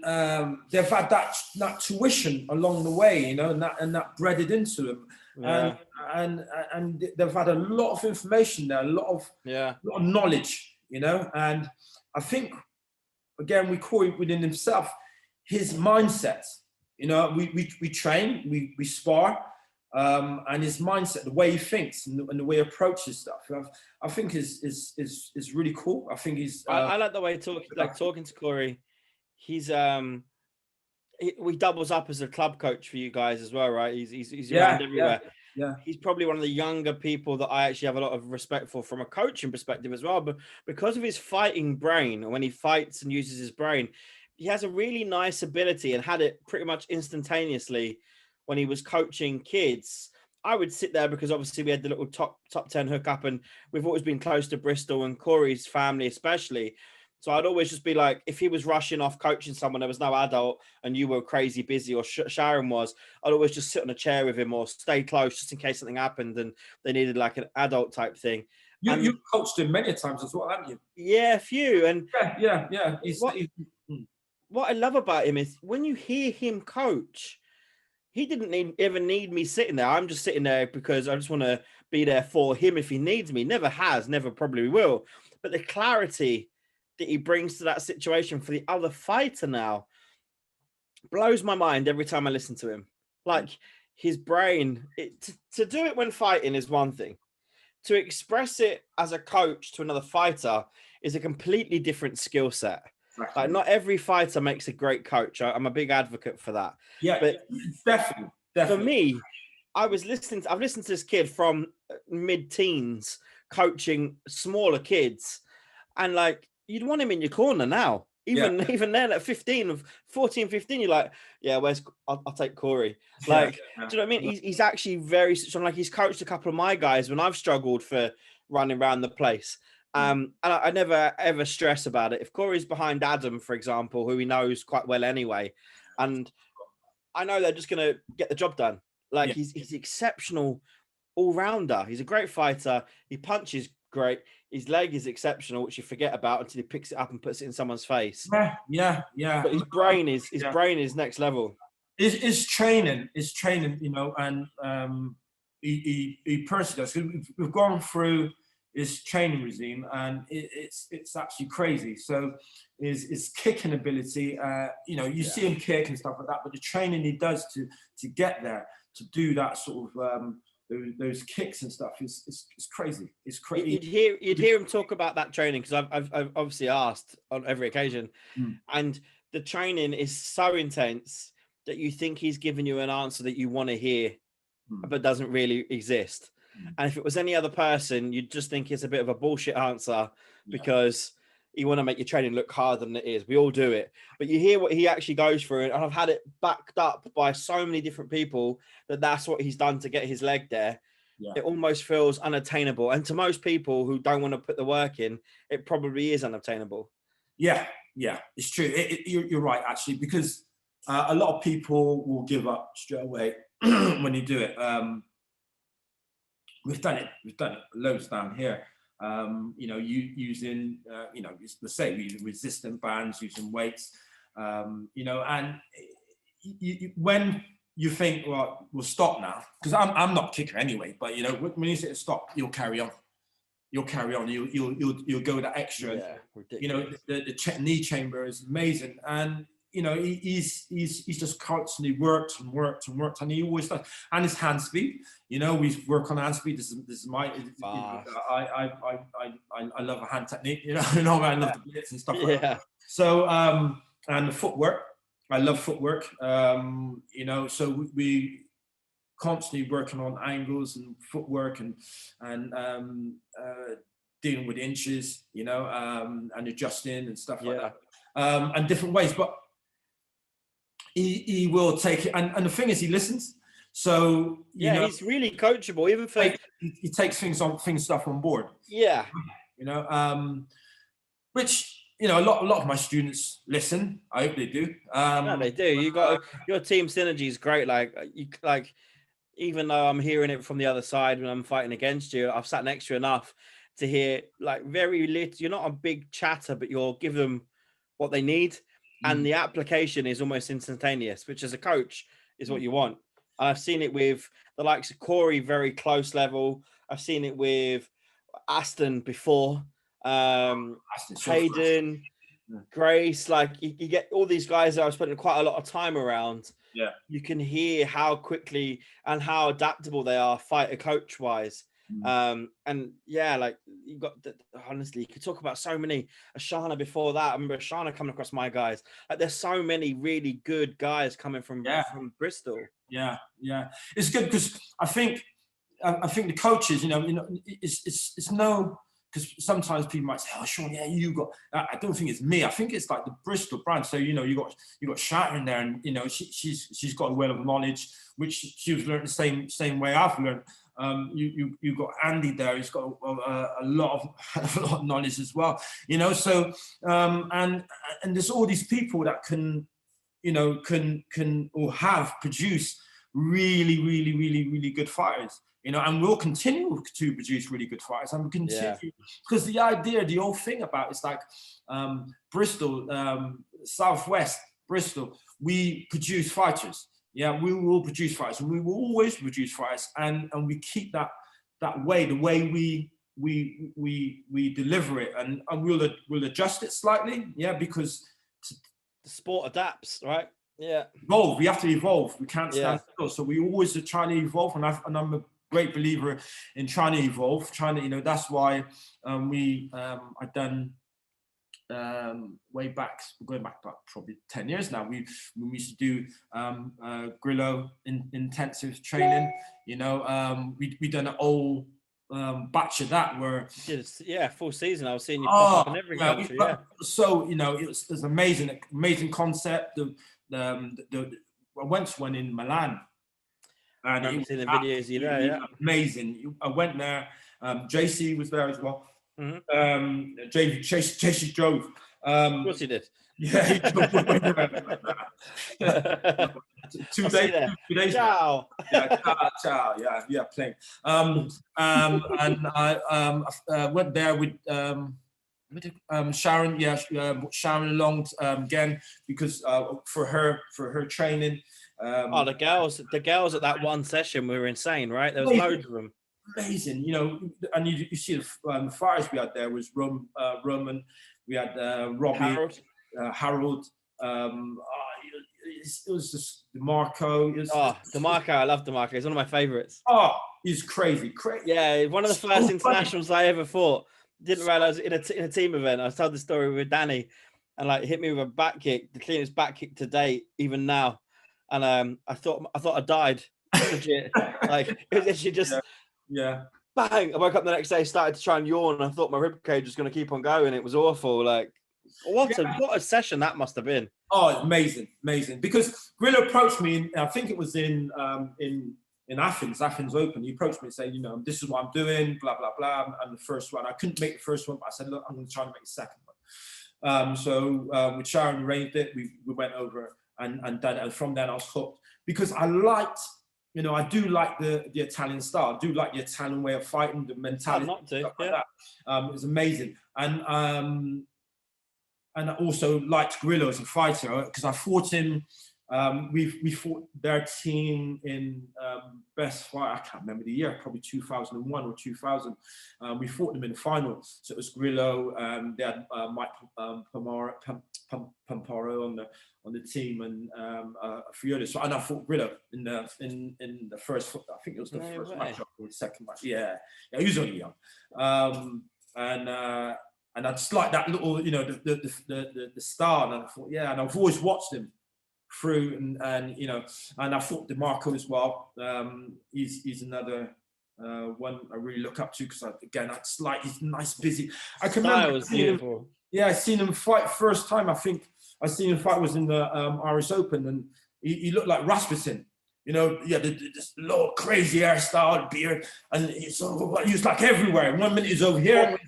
they've had that tuition along the way, and that bred into them. Yeah. And they've had a lot of information there, a lot of knowledge, and I think again we call it within himself, his mindset. We train, we spar, and his mindset, the way he thinks and the way he approaches stuff, I think is really cool. I think he's. I like the way talking to Corey. He's he doubles up as a club coach for you guys as well, right? He's around everywhere. Yeah. He's probably one of the younger people that I actually have a lot of respect for from a coaching perspective as well. But because of his fighting brain, when he fights and uses his brain, he has a really nice ability, and had it pretty much instantaneously when he was coaching kids. I would sit there because obviously we had the little top 10 hookup, and we've always been close to Bristol and Corey's family especially. So I'd always just be like, if he was rushing off coaching someone, there was no adult, and you were crazy busy, or Sharon was, I'd always just sit on a chair with him or stay close just in case something happened and they needed like an adult type thing. You've coached him many times as well, haven't you? Yeah, a few. And yeah. What I love about him is when you hear him coach, he didn't ever need me sitting there. I'm just sitting there because I just want to be there for him if he needs me. Never has, never probably will. But the clarity that he brings to that situation for the other fighter now blows my mind every time I listen to him. Like, his brain, to do it when fighting is one thing. To express it as a coach to another fighter is a completely different skill set. Exactly. Like, not every fighter makes a great coach. I'm a big advocate for that. Yeah, but definitely. For me, I've listened to this kid from mid-teens coaching smaller kids, and like, you'd want him in your corner now. Even then at 14, 15, you're like, I'll take Corey. Like, do you know what I mean? He's actually very strong. Like, he's coached a couple of my guys when I've struggled for running around the place. And I never ever stress about it. If Corey's behind Adam, for example, who he knows quite well anyway, and I know they're just going to get the job done. Like, he's exceptional all-rounder. He's a great fighter. He punches great. His leg is exceptional, which you forget about until he picks it up and puts it in someone's face. Yeah. But his brain is next level. It's training, you know, and he personally does. We've gone through his training regime, and it's actually crazy. So his kicking ability, you know, you see him kick and stuff like that, but the training he does to get there, to do that sort of those kicks and stuff is crazy. It's crazy. You'd hear him talk about that training, because I've obviously asked on every occasion, and the training is so intense that you think he's giving you an answer that you want to hear, but doesn't really exist. And if it was any other person, you'd just think it's a bit of a bullshit answer, because you want to make your training look harder than it is. We all do it. But you hear what he actually goes through, and I've had it backed up by so many different people that that's what he's done to get his leg there. It almost feels unattainable. And to most people who don't want to put the work in, it probably is unattainable. Yeah, it's true. You're right, actually, because a lot of people will give up straight away when you do it. We've done it loads down here. You know, using you know, let's say we use resistant bands, using weights. You know, and when you think, well, we'll stop now, because I'm not a kicker anyway. But you know, when you say stop, you'll carry on. You'll go that extra. Yeah, you know, the knee chamber is amazing, and you know, he's just constantly worked, and he always does. And his hand speed, you know, we work on hand speed. This is my I love a hand technique, you know. I love the blitz and stuff like that. So and the footwork, I love footwork. You know, so we constantly working on angles and footwork and dealing with inches, you know, and adjusting and stuff like that, and different ways. But he will take it, and the thing is, he listens. So you know, he's really coachable. Even for he takes stuff on board. Yeah, you know, which, you know, a lot of my students listen. I hope they do. Yeah, they do. You got your team synergy is great. Like even though I'm hearing it from the other side when I'm fighting against you, I've sat next to you enough to hear like very little. You're not a big chatter, but you'll give them what they need. And the application is almost instantaneous, which as a coach is what you want. And I've seen it with the likes of Corey, very close level. I've seen it with Aston before, Hayden, Grace. Like you get all these guys that I've spent quite a lot of time around. Yeah, you can hear how quickly and how adaptable they are, fighter coach wise. And yeah, like you got honestly, you could talk about so many. Ashana before that, I remember Ashana coming across my guys. Like there's so many really good guys coming from Bristol. Yeah, it's good, because I think the coaches, you know, it's no, because sometimes people might say, oh, Sean, yeah, you got. I don't think it's me. I think it's like the Bristol brand. So you know, you got Shatter in there, and you know, she's got a wealth of knowledge, which she was learned the same way I've learned. You got Andy there. He's got a lot of knowledge as well. You know, so and there's all these people that can, you know, can or have produced really good fighters. You know, and we'll continue to produce really good fighters, and we continue, because the whole thing about it's like Bristol, Southwest Bristol, we produce fighters. Yeah, we will produce fighters, and we will always produce fighters, and we keep that way, the way we deliver it, and we'll adjust it slightly, because the sport adapts, right? Yeah, evolve. We have to evolve. We can't stand still. So we always are trying to evolve, and I'm a great believer in trying to evolve. You know, that's why I've done way back, going back about probably 10 years now. We used to do Grillo intensive training. You know, we done an old batch of that where full season. I was seeing you pop up in every country. So you know, it was amazing concept. I went to one in Milan, and I've seen the videos. You know, amazing. I went there. JC was there as well. JC drove. Of course he did. Yeah, he drove. 2 days. Ciao. Ciao. Yeah, playing. And I went there with Sharon. Sharon along again, because for her training, Oh, the girls at that one session were insane, right? There was loads of them. Amazing, you know, and you see the fighters we had there was Roman, we had Robbie, Harold. It was just DeMarco. DeMarco, I love DeMarco. He's one of my favorites. Oh, he's crazy. Yeah, one of the first internationals I ever fought. Didn't realize in a team event. I told the story with Danny, and like hit me with a back kick, the cleanest back kick to date, even now. And I thought I died. Legit. Like it was actually just bang. I woke up the next day, started to try and yawn, and I thought my rib cage was going to keep on going. It was awful. Like what a session that must have been. Oh, amazing. Because Grillo approached me, I think it was in Athens Open. He approached me and said, you know, this is what I'm doing, blah, blah, blah. And the first one, I couldn't make the first one, but I said, look, I'm going to try to make the second one. So with Sharon arranged it, we went over and done it. And from then I was hooked because I liked, you know, I do like the Italian style. I do like the Italian way of fighting, the mentality. Not to, like that. It was amazing. And I also liked Grillo as a fighter because I fought him. We fought their team in best fight. I can't remember the year, probably 2001 or 2000. We fought them in the final. So it was Grillo. They had Mike Pamparo on the team and a few others. So, and I fought Grillo in the first. I think it was the first match or the second match. Yeah, he was only young. And I just like that little, you know, the star. And I thought, yeah, and I've always watched him through, and you know, and I thought DeMarco as well. He's another one I really look up to because he's nice, busy. I can remember seeing him. Yeah, I seen him fight first time. I think I seen him fight was in the Irish Open, and he looked like Rasmussen. You know, yeah, this little crazy hairstyle, beard, and he was like everywhere. 1 minute he's over here,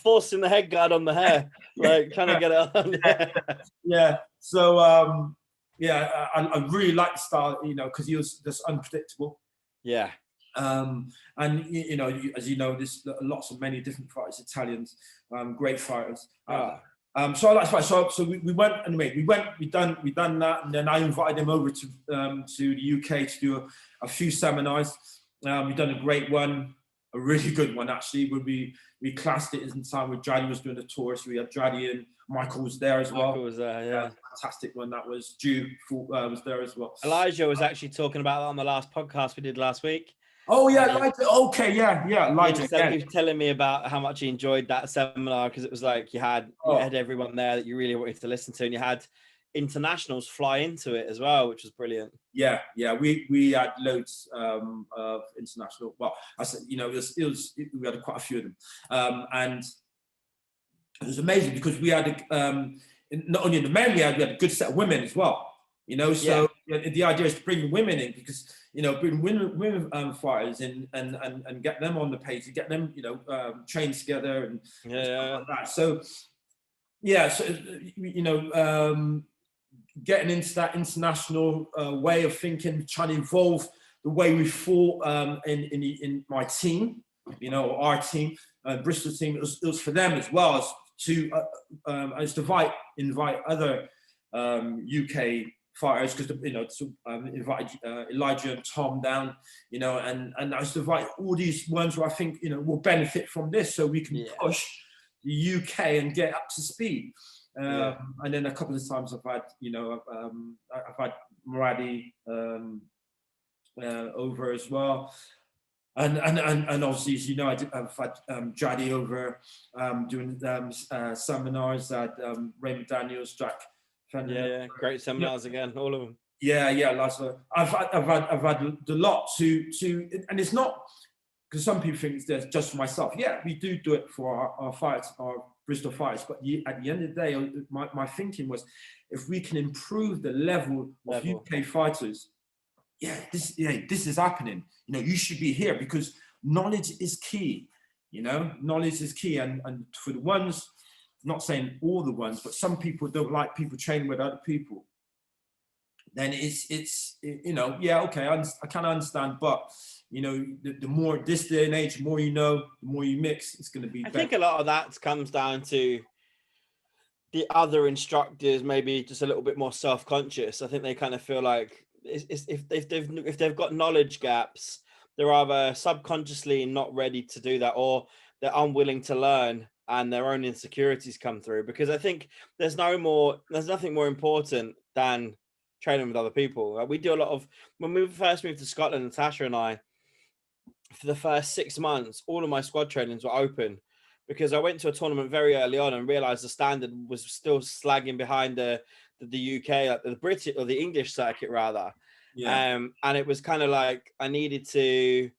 forcing the head guard on the hair, like trying to get it on. Yeah. So, I really like the style, you know, because he was just unpredictable. Yeah. And you know, as you know, there's lots of many different fighters, Italians, great fighters. So I like to fight. So we went anyway. We done that, and then I invited him over to the UK to do a few seminars. We've done a great one, a really good one actually. When we classed it in time with Jaddy was doing the tour, so we had Jaddy and Michael was there as well. Michael was there, yeah. Fantastic one that was. Jew was there as well. Elijah was actually talking about that on the last podcast we did last week. Oh yeah, Elijah. Okay, yeah, Elijah. He was telling me about how much he enjoyed that seminar because it was like you had everyone there that you really wanted to listen to, and you had internationals fly into it as well, which was brilliant. Yeah. We had loads of international. Well, I said, you know, we had quite a few of them, and it was amazing because we had not only the men, we had a good set of women as well. You know, so the idea is to bring women in because, you know, bring women fighters in and get them on the page, to get them, you know, trained together and stuff like that. So, you know, getting into that international way of thinking, trying to evolve the way we fought in my team, you know, our team, Bristol team. It was for them as well as to invite other UK fighters, because, you know, to invite Elijah and Tom down, you know, and I was to invite all these ones who I think, you know, will benefit from this, so we can push the UK and get up to speed. And then a couple of times I've had, you know, I've had Muradi over as well. And obviously, as you know, I've had Jaddy over doing seminars at Raymond Daniels, Jack. Great seminars again, all of them. Like, I've had a lot to, and it's not because some people think it's just for myself. Yeah, we do it for our fights, our Bristol fights. But at the end of the day, my thinking was, if we can improve the level of UK fighters, this is happening. You know, you should be here because knowledge is key. You know, knowledge is key, and for the ones. Not saying all the ones, but some people don't like people training with other people. Then it's you know, okay, I kind of understand, but you know, the more this day and age, the more you know, the more you mix, it's going to be better. I think a lot of that comes down to the other instructors maybe just a little bit more self-conscious. I think they kind of feel like if they've got knowledge gaps, they're either subconsciously not ready to do that, or they're unwilling to learn, and their own insecurities come through. Because I think there's nothing more important than training with other people. We do a lot of, when we first moved to Scotland, Natasha and I, for the first 6 months, all of my squad trainings were open, because I went to a tournament very early on and realized the standard was still slagging behind the UK, like the British or the English circuit rather. Yeah. And it was kind of like I needed to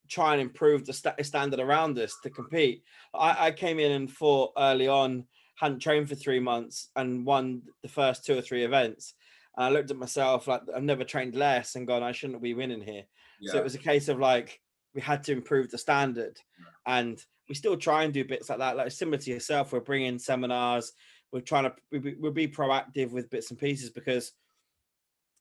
try and improve the standard around us to compete. I came in and fought early on, hadn't trained for 3 months, and won the first 2 or 3 events. And I looked at myself like, I've never trained less, and gone, I shouldn't be winning here. Yeah. So it was a case of like, we had to improve the standard. And we still try and do bits like that, like similar to yourself. We're bringing seminars, we're trying to we'll be proactive with bits and pieces, because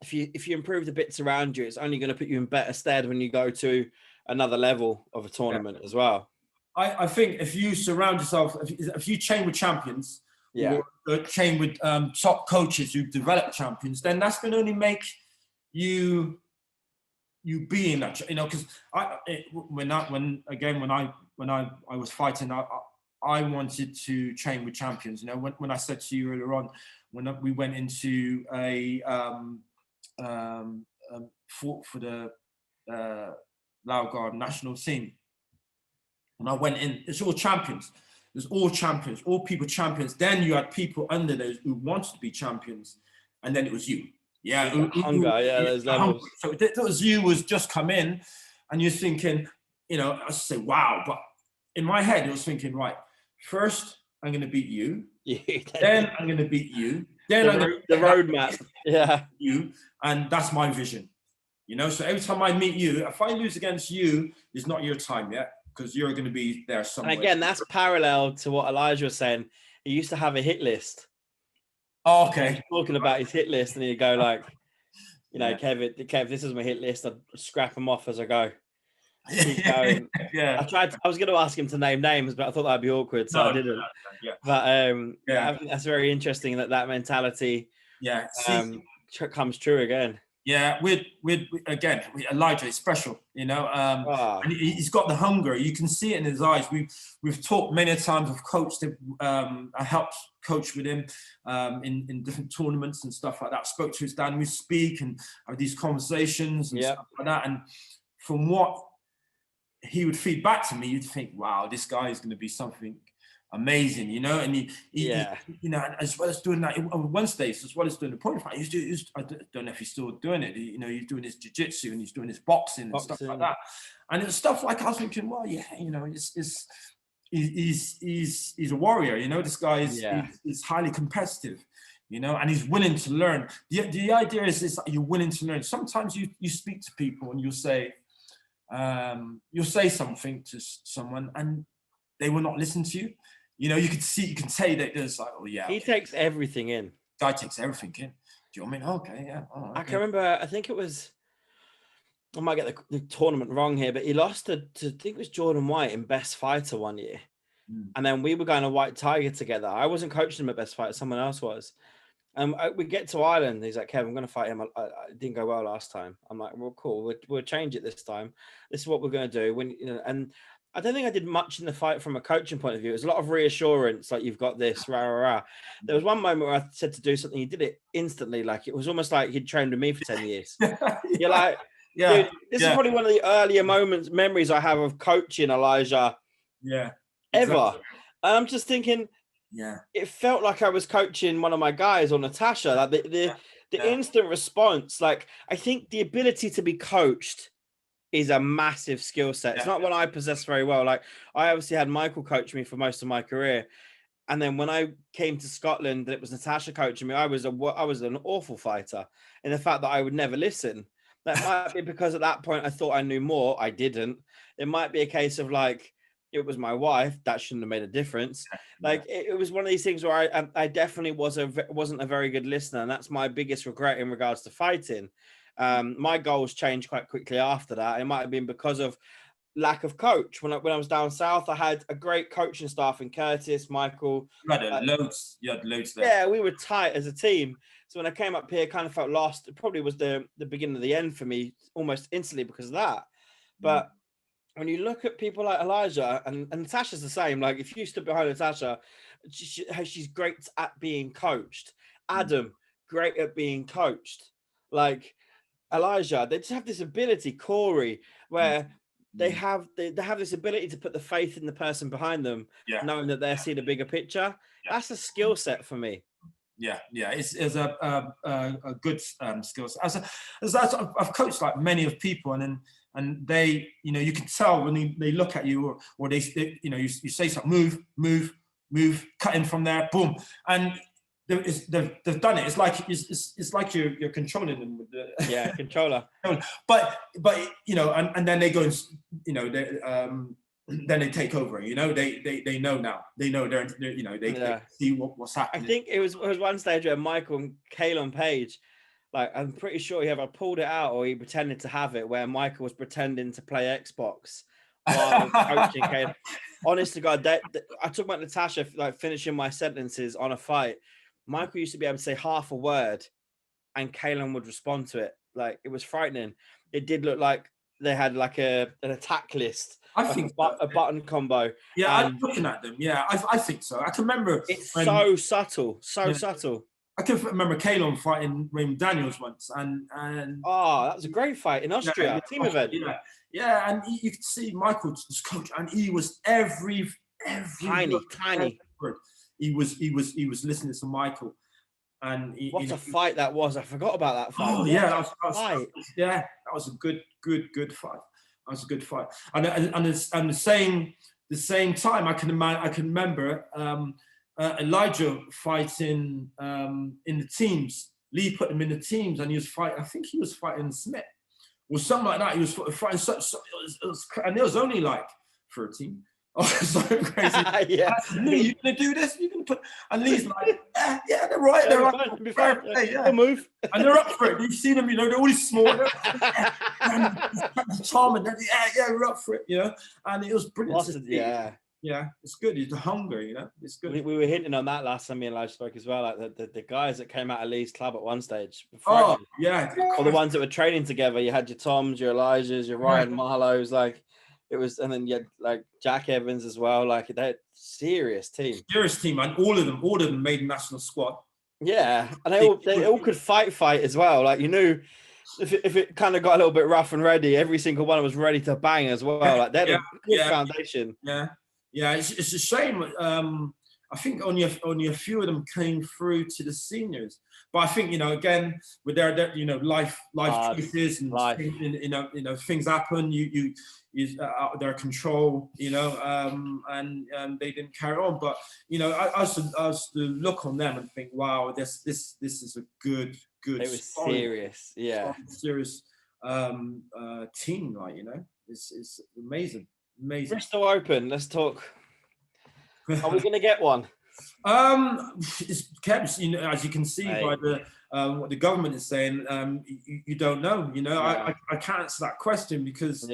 if you improve the bits around you, it's only going to put you in better stead when you go to another level of a tournament as well. I think if you surround yourself, if you train with champions, Yeah, or train with top coaches who develop champions, then that's going to only make you be in that, because when I was fighting, I wanted to train with champions. When I said to you earlier on, when we went into a fought for the Laogai national team, and I went in, it's all champions. There's all champions, all people champions. Then you had people under those who wanted to be champions, and then it was you. Yeah, hunger. Yeah, there's levels. So that was you, was just come in, and you're thinking, I say, wow. But in my head, I was thinking, right, first I'm going to beat you, then I'm going to beat you, then I'm going to the roadmap. Yeah, you, and that's my vision. So every time I meet you, if I lose against you, it's not your time yet, because you're going to be there somewhere. And again, that's parallel to what Elijah was saying. He used to have a hit list. Oh, okay. Talking about his hit list, and he'd go like, Kev, this is my hit list. I'd scrap them off as I go. Keep going. Yeah. I was going to ask him to name names, but I thought that'd be awkward, so I didn't. Yeah. But I think that's very interesting that mentality comes true again. Yeah, with Elijah, it's special, and he's got the hunger. You can see it in his eyes. We've talked many times. I've coached him. I helped coach with him in different tournaments and stuff like that. I spoke to his dad. We speak and have these conversations and stuff like that. And from what he would feed back to me, you'd think, wow, this guy is going to be something amazing, and he as well as doing that on Wednesdays, as well as doing the point fight, I don't know if he's still doing it. He's doing his jiu-jitsu and he's doing his boxing and stuff like that. And it's stuff like, I was thinking, well, he's a warrior. This guy is highly competitive, and he's willing to learn. The idea is that you're willing to learn. Sometimes you speak to people and you'll say something to someone and they will not listen to you. You can say that there's like, oh yeah. He takes everything in. Guy takes everything in. Do you know what I mean? Okay, yeah. Oh, okay. I can remember, I think it was, I might get the tournament wrong here, but he lost to I think it was Jordan White in Best Fighter one year. And then we were going to White Tiger together. I wasn't coaching him at Best Fighter, someone else was. And we get to Ireland. He's like, Kev, I'm going to fight him. It didn't go well last time. I'm like, well, cool. We'll change it this time. This is what we're going to do. And I don't think I did much in the fight from a coaching point of view. It was a lot of reassurance, like, you've got this, rah, rah, rah. There was one moment where I said to do something, he did it instantly. Like, it was almost like he'd trained with me for 10 years. You're like, dude, this is probably one of the earlier memories I have of coaching Elijah ever. And I'm just thinking, it felt like I was coaching one of my guys or Natasha. Like the instant response. Like, I think the ability to be coached is a massive skill set. It's not one I possess very well. Like, I obviously had Michael coach me for most of my career, and then when I came to Scotland, it was Natasha coaching me. I was an awful fighter in the fact that I would never listen. That might be because at that point I thought I knew more. I didn't. It might be a case of like, it was my wife. That shouldn't have made a difference. Like, it was one of these things where I definitely wasn't a very good listener, and that's my biggest regret in regards to fighting. My goals changed quite quickly after that. It might have been because of lack of coach. When I was down south, I had a great coaching staff in Curtis, Michael. You had loads there. Yeah, we were tight as a team. So when I came up here, I kind of felt lost. It probably was the beginning of the end for me almost instantly because of that. But when you look at people like Elijah, and Natasha's the same, like if you stood behind Natasha, she's great at being coached. Adam, great at being coached. Like Elijah, they just have this ability, Corey, where they have this ability to put the faith in the person behind them, knowing that they're seeing a bigger picture. That's a skill set for me. Yeah, it's a good skill set. As I've coached like many of people, and they, you know, you can tell when they look at you, or they you know, you say something, move, cut in from there, boom, and they've done it. It's like you're controlling them with the controller. But you know, and then they go and, you know, then they take over. You know, they know now. They know they're you know, they see what's happening. I think it was one stage where Michael and Kalen Page, like I'm pretty sure he either pulled it out or he pretended to have it, where Michael was pretending to play Xbox while coaching Kalen. Honest to God, I talk about Natasha like finishing my sentences on a fight. Michael used to be able to say half a word, and Kalen would respond to it. Like it was frightening. It did look like they had like an attack list. I like think a button combo. Yeah, I'm looking at them. Yeah, I think so. I can remember. It's so subtle, subtle. I can remember Kalon fighting Raymond Daniels once, and that was a great fight in Austria, team event. Yeah, and you could see Michael just coach, and he was every tiny. Word. He was listening to Michael, and what a fight that was! I forgot about that fight. Oh yeah, that was a good fight. That was a good fight, and the same time I can remember Elijah fighting in the teams. Lee put him in the teams, and he was fighting. I think he was fighting Smith or something like that. He was fighting and it was only like 13. Oh, so crazy! Lee, you gonna do this? You gonna put? And Lee's like, yeah, they're right. They're right. They'll move, and they're up for it. You've seen them, you know, they're all small. Tom and we're up for it, you know. And it was brilliant. Yeah, it's good. It's the hunger, you know. It's good. We were hinting on that last time me and Elijah spoke as well. Like the guys that came out of Lee's club at one stage. Or the ones that were training together. You had your Toms, your Elijahs, your Ryan Marlowe's, like. It was, and then you had like Jack Evans as well. Like that serious team, and all of them made the national squad. Yeah, and they all could fight as well. Like you knew if it kind of got a little bit rough and ready, every single one was ready to bang as well. Like they're the good foundation. Yeah. It's a shame. I think only a few of them came through to the seniors. But I think, you know, again with their you know, life choices and things happen. You out of their control, you know, and they didn't carry on. But you know, I was to look on them and think, wow, this is a good. It was serious, serious team, like, you know, it's amazing. Bristol Open. Let's talk. Are we going to get one? It's kept, you know, as you can see by the what the government is saying. You don't know, you know. I can't answer that question because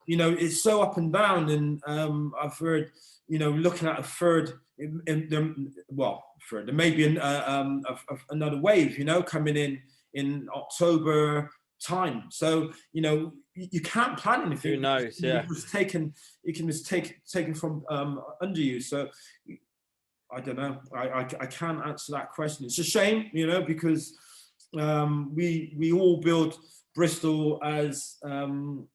you know, it's so up and down, and I've heard, you know, looking at a third, there may be another wave, you know, coming in October time. So, you know, you can't plan anything. Who knows? It can just taken from under you. So I don't know. I can't answer that question. It's a shame, you know, because we all build Bristol as to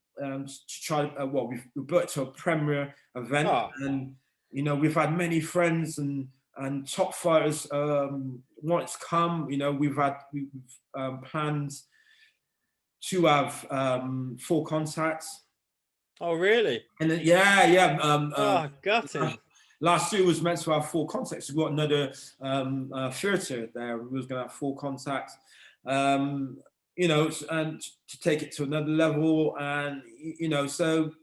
try. We've built it to a premier event, and you know, we've had many friends and top fighters want to come. You know, we've plans to have 4 contacts. Oh, really? And then, got it. Last year was meant to have 4 contacts. We've got another theatre there. We was going to have 4 contacts. You know, and to take it to another level, and you know, so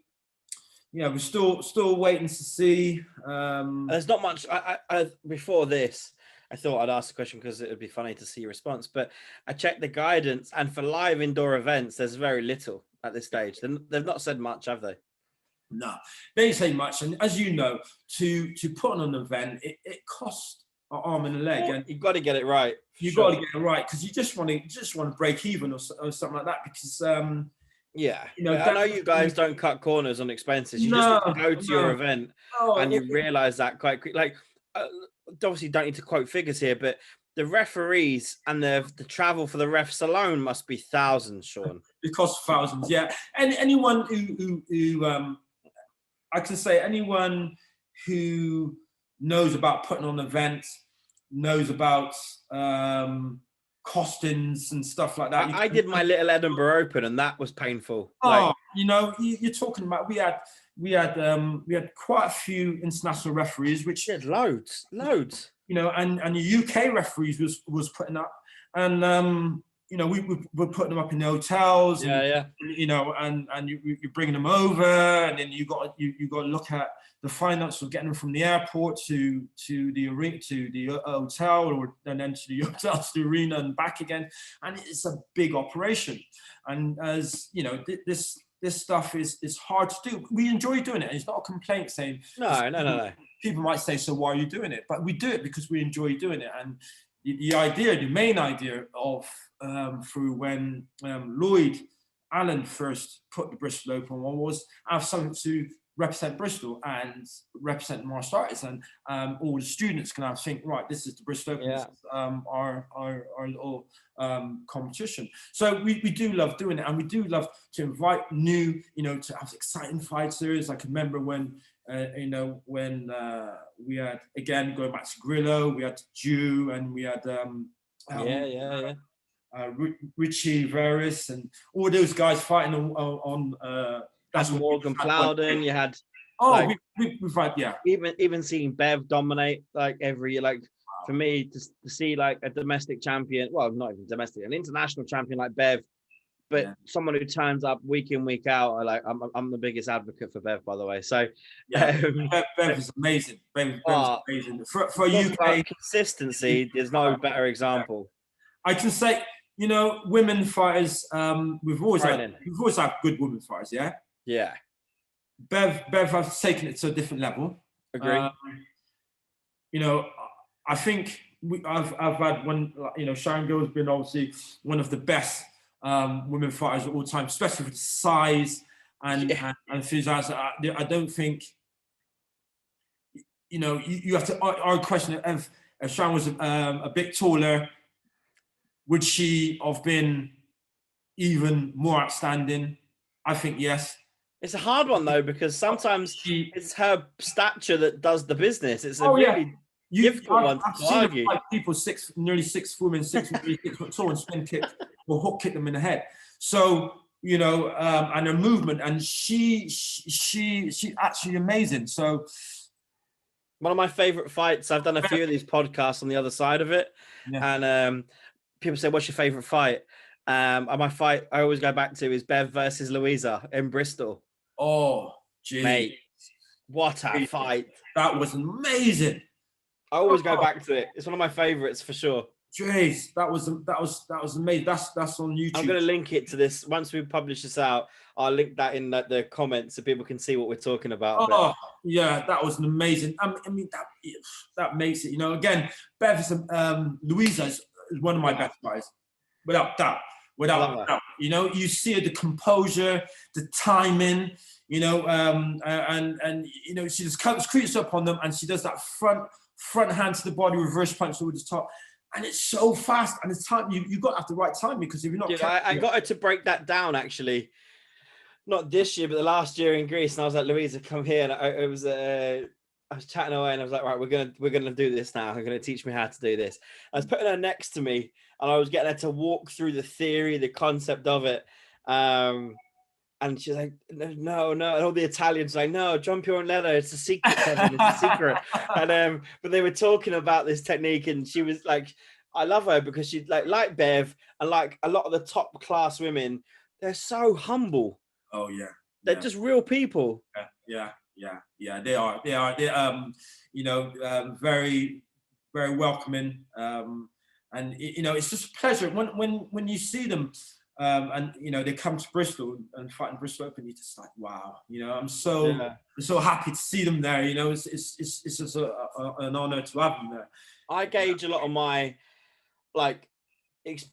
yeah, we're still waiting to see. There's not much. I before this, I thought I'd ask a question because it would be funny to see your response. But I checked the guidance, and for live indoor events, there's very little at this stage. They've not said much, have they? No, they didn't say much. And as you know, to put on an event, it costs arm and a leg, and you've got to get it right. you got to get it right, because you just want to break even or something like that, because yeah, you know, I know you guys don't cut corners on expenses. You just need to go to your event, and you realize that quite quick. Like, obviously, don't need to quote figures here, but the referees and the travel for the refs alone must be thousands, Sean. It costs thousands, yeah. And anyone who I can say, anyone who knows about putting on events, knows about costings and stuff like that. I did my little Edinburgh Open, and that was painful. Oh, you know, you're talking about, we had quite a few international referees, which loads. You know, and the UK referees was putting up, and you know, we were putting them up in the hotels, and, you know, and you're bringing them over, and then you got to look at the finance of getting them from the airport to the arena, to the hotel, and then to the hotel to the arena and back again, and it's a big operation. And as you know, this stuff is hard to do. We enjoy doing it. It's not a complaint saying no. People might say, so why are you doing it? But we do it because we enjoy doing it. And the main idea of through when Lloyd Allen first put the Bristol Open on was have something to represent Bristol and represent martial arts, and all the students can have think, right, this is the Bristol Open, this is, our little competition. So we do love doing it, and we do love to invite new, you know, to have exciting fighters. I can remember when you know, when we had, again, going back to Grillo, we had Jew, and we had Richie Veris, and all those guys fighting on that's Morgan Plowden. You had we've had, even seeing Bev dominate, like every, like, for me to see like a domestic champion, well, not even domestic, an international champion like Bev, but someone who turns up week in, week out. I'm the biggest advocate for Bev, by the way. So Bev is amazing. Bev is amazing for UK consistency. There's no better example. I can say, you know, women fighters. We've always had good women fighters. Yeah. Bev has taken it to a different level. Agree. You know, I think I've had one. You know, Sharon Gill's been obviously one of the best women fighters of all time, especially with the size and enthusiasm. I don't think, you know, you have to our question if Sharon was a bit taller, would she have been even more outstanding? I think yes. It's a hard one though, because sometimes it's her stature that does the business. It's a really difficult one to argue. Like people nearly 6 women, 6 foot tall, and spin kick or hook kick them in the head. So, you know, and her movement, and she's actually amazing. So one of my favorite fights, I've done a few of these podcasts on the other side of it, and people say, what's your favorite fight? And my fight I always go back to is Bev versus Louisa in Bristol. Oh, geez. Mate, what a fight. That was amazing. I always go back to it. It's one of my favorites for sure. Jeez, that was amazing. That's on YouTube. I'm going to link it to this. Once we publish this out, I'll link that in the comments so people can see what we're talking about. Oh, yeah, that was an amazing. I mean, that makes it, you know, again, Bev is, Louisa is one of my best guys. Without doubt. You know, you see the composure, the timing, you know, and you know, she just creeps up on them, and she does that front hand to the body, reverse punch over the top, and it's so fast, and it's time. You got to have the right time, because if you're not, I got her to break that down actually. Not this year, but the last year in Greece, and I was like, Louisa, come here. And I was chatting away, and I was like, right, we're gonna do this now. You're gonna teach me how to do this. I was putting her next to me, and I was getting her to walk through the theory, the concept of it. And she's like, no. And all the Italians like, no, jump your own leather. It's a secret, Kevin. It's a secret. And but they were talking about this technique, and she was like, I love her because she's like Bev, and like a lot of the top class women, they're so humble. Oh yeah. They're just real people. Yeah. They are. You know, very, very welcoming. And you know, it's just a pleasure when you see them. and you know they come to Bristol and fight in Bristol Open. You're just like, wow, you know, I'm so happy to see them there. You know, it's just an honor to have them there. I gauge a lot of my like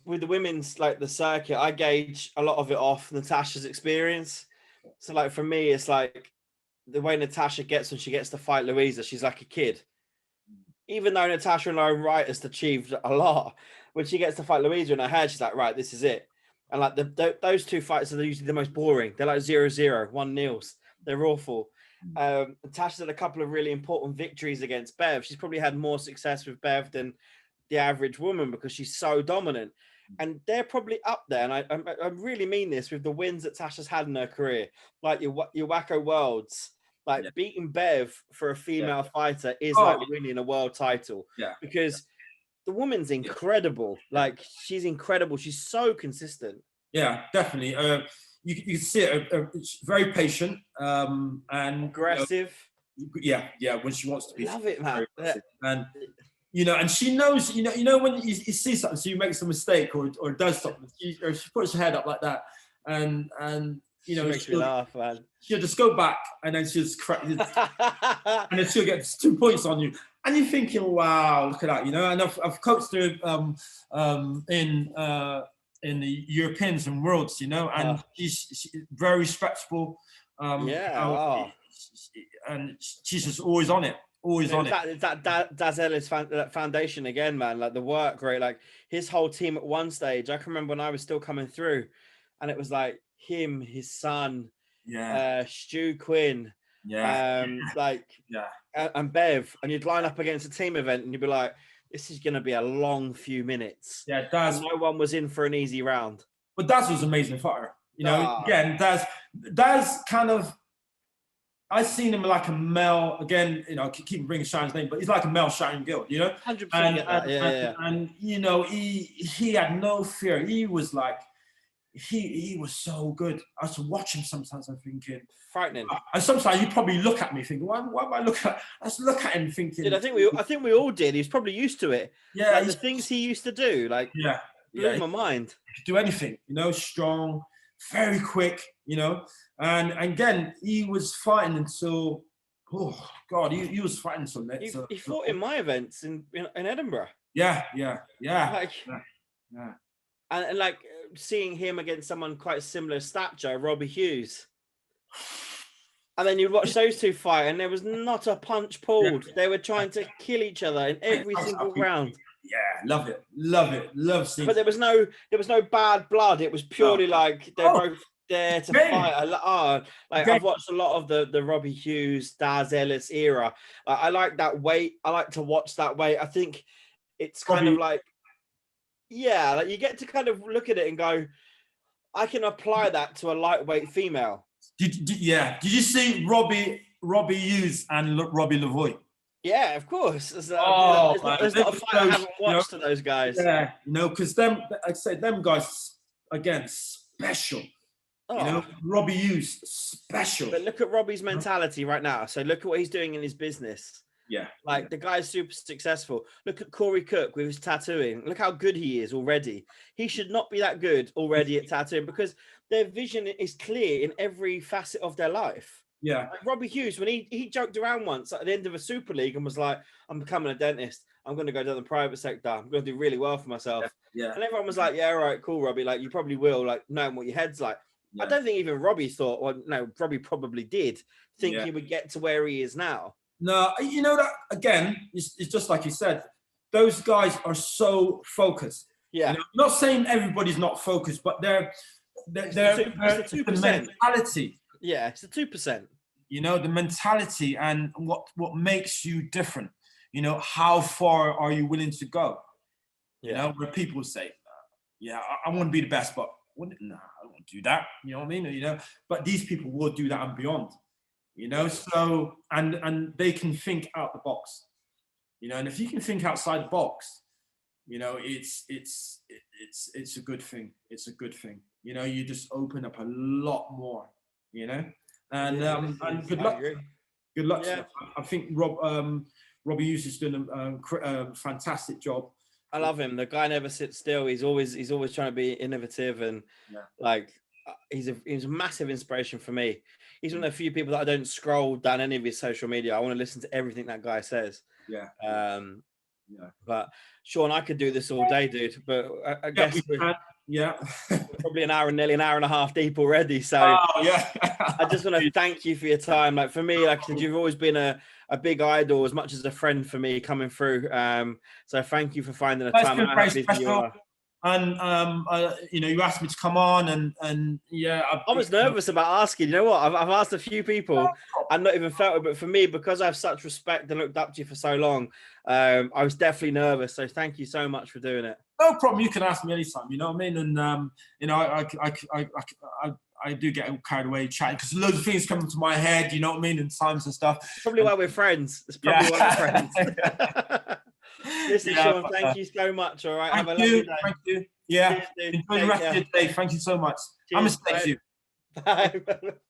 with the women's like the circuit. I gauge a lot of it off Natasha's experience. So like for me, it's like the way Natasha gets when she gets to fight Louisa, she's like a kid. Even though Natasha in her own right has achieved a lot, when she gets to fight Louisa in her head, she's like, right, this is it. And like those two fights are usually the most boring. They're like 0-0, 1-0s. They're awful. Natasha's had a couple of really important victories against Bev. She's probably had more success with Bev than the average woman because she's so dominant. And they're probably up there. And I really mean this with the wins that Tasha's had in her career, like your Wacko Worlds. Like beating Bev for a female fighter is like winning a world title. Because the woman's incredible. Like she's incredible. She's so consistent. Yeah, definitely. You can see it. It's very patient and aggressive. Yeah, when she wants to be. Love it, man. And you know, and she knows. You know when you see something, so you make some mistake or does something, she puts her head up like that, and you know, makes me laugh, man. She'll just go back and then she'll just correct it, and then she'll get 2 points on you, and you're thinking, wow, look at that, you know. And I've coached her in the Europeans and Worlds, you know, and she's very respectful. And she's just always on it. It's that Daz Ellis foundation again, man. Like the work rate, like his whole team at one stage. I can remember when I was still coming through, and it was like him, his son, Stu Quinn, and Bev, and you'd line up against a team event, and you'd be like, this is going to be a long few minutes. Yeah, Daz. No one was in for an easy round. But Daz was an amazing fighter. You know, again, Daz kind of. I've seen him like a male, again, you know, I keep bringing Shine's name, but he's like a male Shine Guild, you know? 100%. And, you know, he had no fear. He was like, he was so good. I used to watch him sometimes, I'm thinking. Frightening. And sometimes you probably look at me thinking, why am I looking at, I just look at him thinking. Dude, I think we all did. He's probably used to it. Yeah. Like the things he used to do, like, blew my mind. He could do anything, you know, strong, very quick, you know. And again, he was fighting until, oh God, he was fighting some nets. He fought in my events in Edinburgh. Yeah. And like seeing him against someone quite similar stature, Robbie Hughes. And then you'd watch those two fight, and there was not a punch pulled. They were trying to kill each other in every single round. Yeah, love seeing. But there was no bad blood. It was purely like they're both there to fight. I've watched a lot of the Robbie Hughes, Daz Ellis era. I like that weight. I like to watch that weight. I think it's kind of like, like you get to kind of look at it and go, I can apply that to a lightweight female. Did you see Robbie Hughes and Robbie Lavoie? Yeah, of course. There's not a fight I haven't watched to those guys. Yeah, you know, because them guys, again, special. You know, Robbie Hughes, special. But look at Robbie's mentality right now. So look at what he's doing in his business. Yeah. Like the guy's super successful. Look at Corey Cook with his tattooing. Look how good he is already. He should not be that good already at tattooing because their vision is clear in every facet of their life. Yeah. Like Robbie Hughes, when he joked around once at the end of a Super League and was like, I'm becoming a dentist. I'm going to go down the private sector. I'm going to do really well for myself. Yeah. And everyone was like, yeah, all right, cool, Robbie. Like, you probably will, like, knowing what your head's like. Yeah. I don't think even Robbie thought, or no, Robbie probably did think he would get to where he is now. No, you know, that again, it's just like you said, those guys are so focused. Yeah. You know, I'm not saying everybody's not focused, but they're the mentality. Yeah, it's the 2%. You know, the mentality and what makes you different. You know, how far are you willing to go? Yeah. You know, where people say, I want to be the best, but I don't want to do that. You know what I mean? You know, but these people will do that and beyond. You know, so and they can think out the box. You know, and if you can think outside the box, you know, it's a good thing. It's a good thing. You know, you just open up a lot more. You know, and good luck. Good luck. Yeah. I think Robbie Hughes is doing a fantastic job. I love him. The guy never sits still. He's always trying to be innovative, and like he's a massive inspiration for me. He's one of the few people that I don't scroll down any of his social media. I want to listen to everything that guy says. But Sean, I could do this all day, dude. But I guess we're probably nearly an hour and a half deep already. So I just want to thank you for your time. Like for me, like I said, you've always been a big idol as much as a friend for me coming through. So thank you for finding the time. Been very special. And you know, you asked me to come on, and I was nervous about asking. You know what? I've asked a few people and not even felt it, but for me, because I have such respect and looked up to you for so long, I was definitely nervous. So thank you so much for doing it. No problem. You can ask me anytime. You know what I mean? And you know, I do get carried away chatting because loads of things come into my head. You know what I mean? And times and stuff. It's probably why we're friends. It's probably why we're friends. Listen, Sean, thank you so much. All right, have a lovely day. Thank you. Yeah. Cheers, enjoy the rest of your day. Thank you so much. Cheers, I'm gonna stay you. Bye.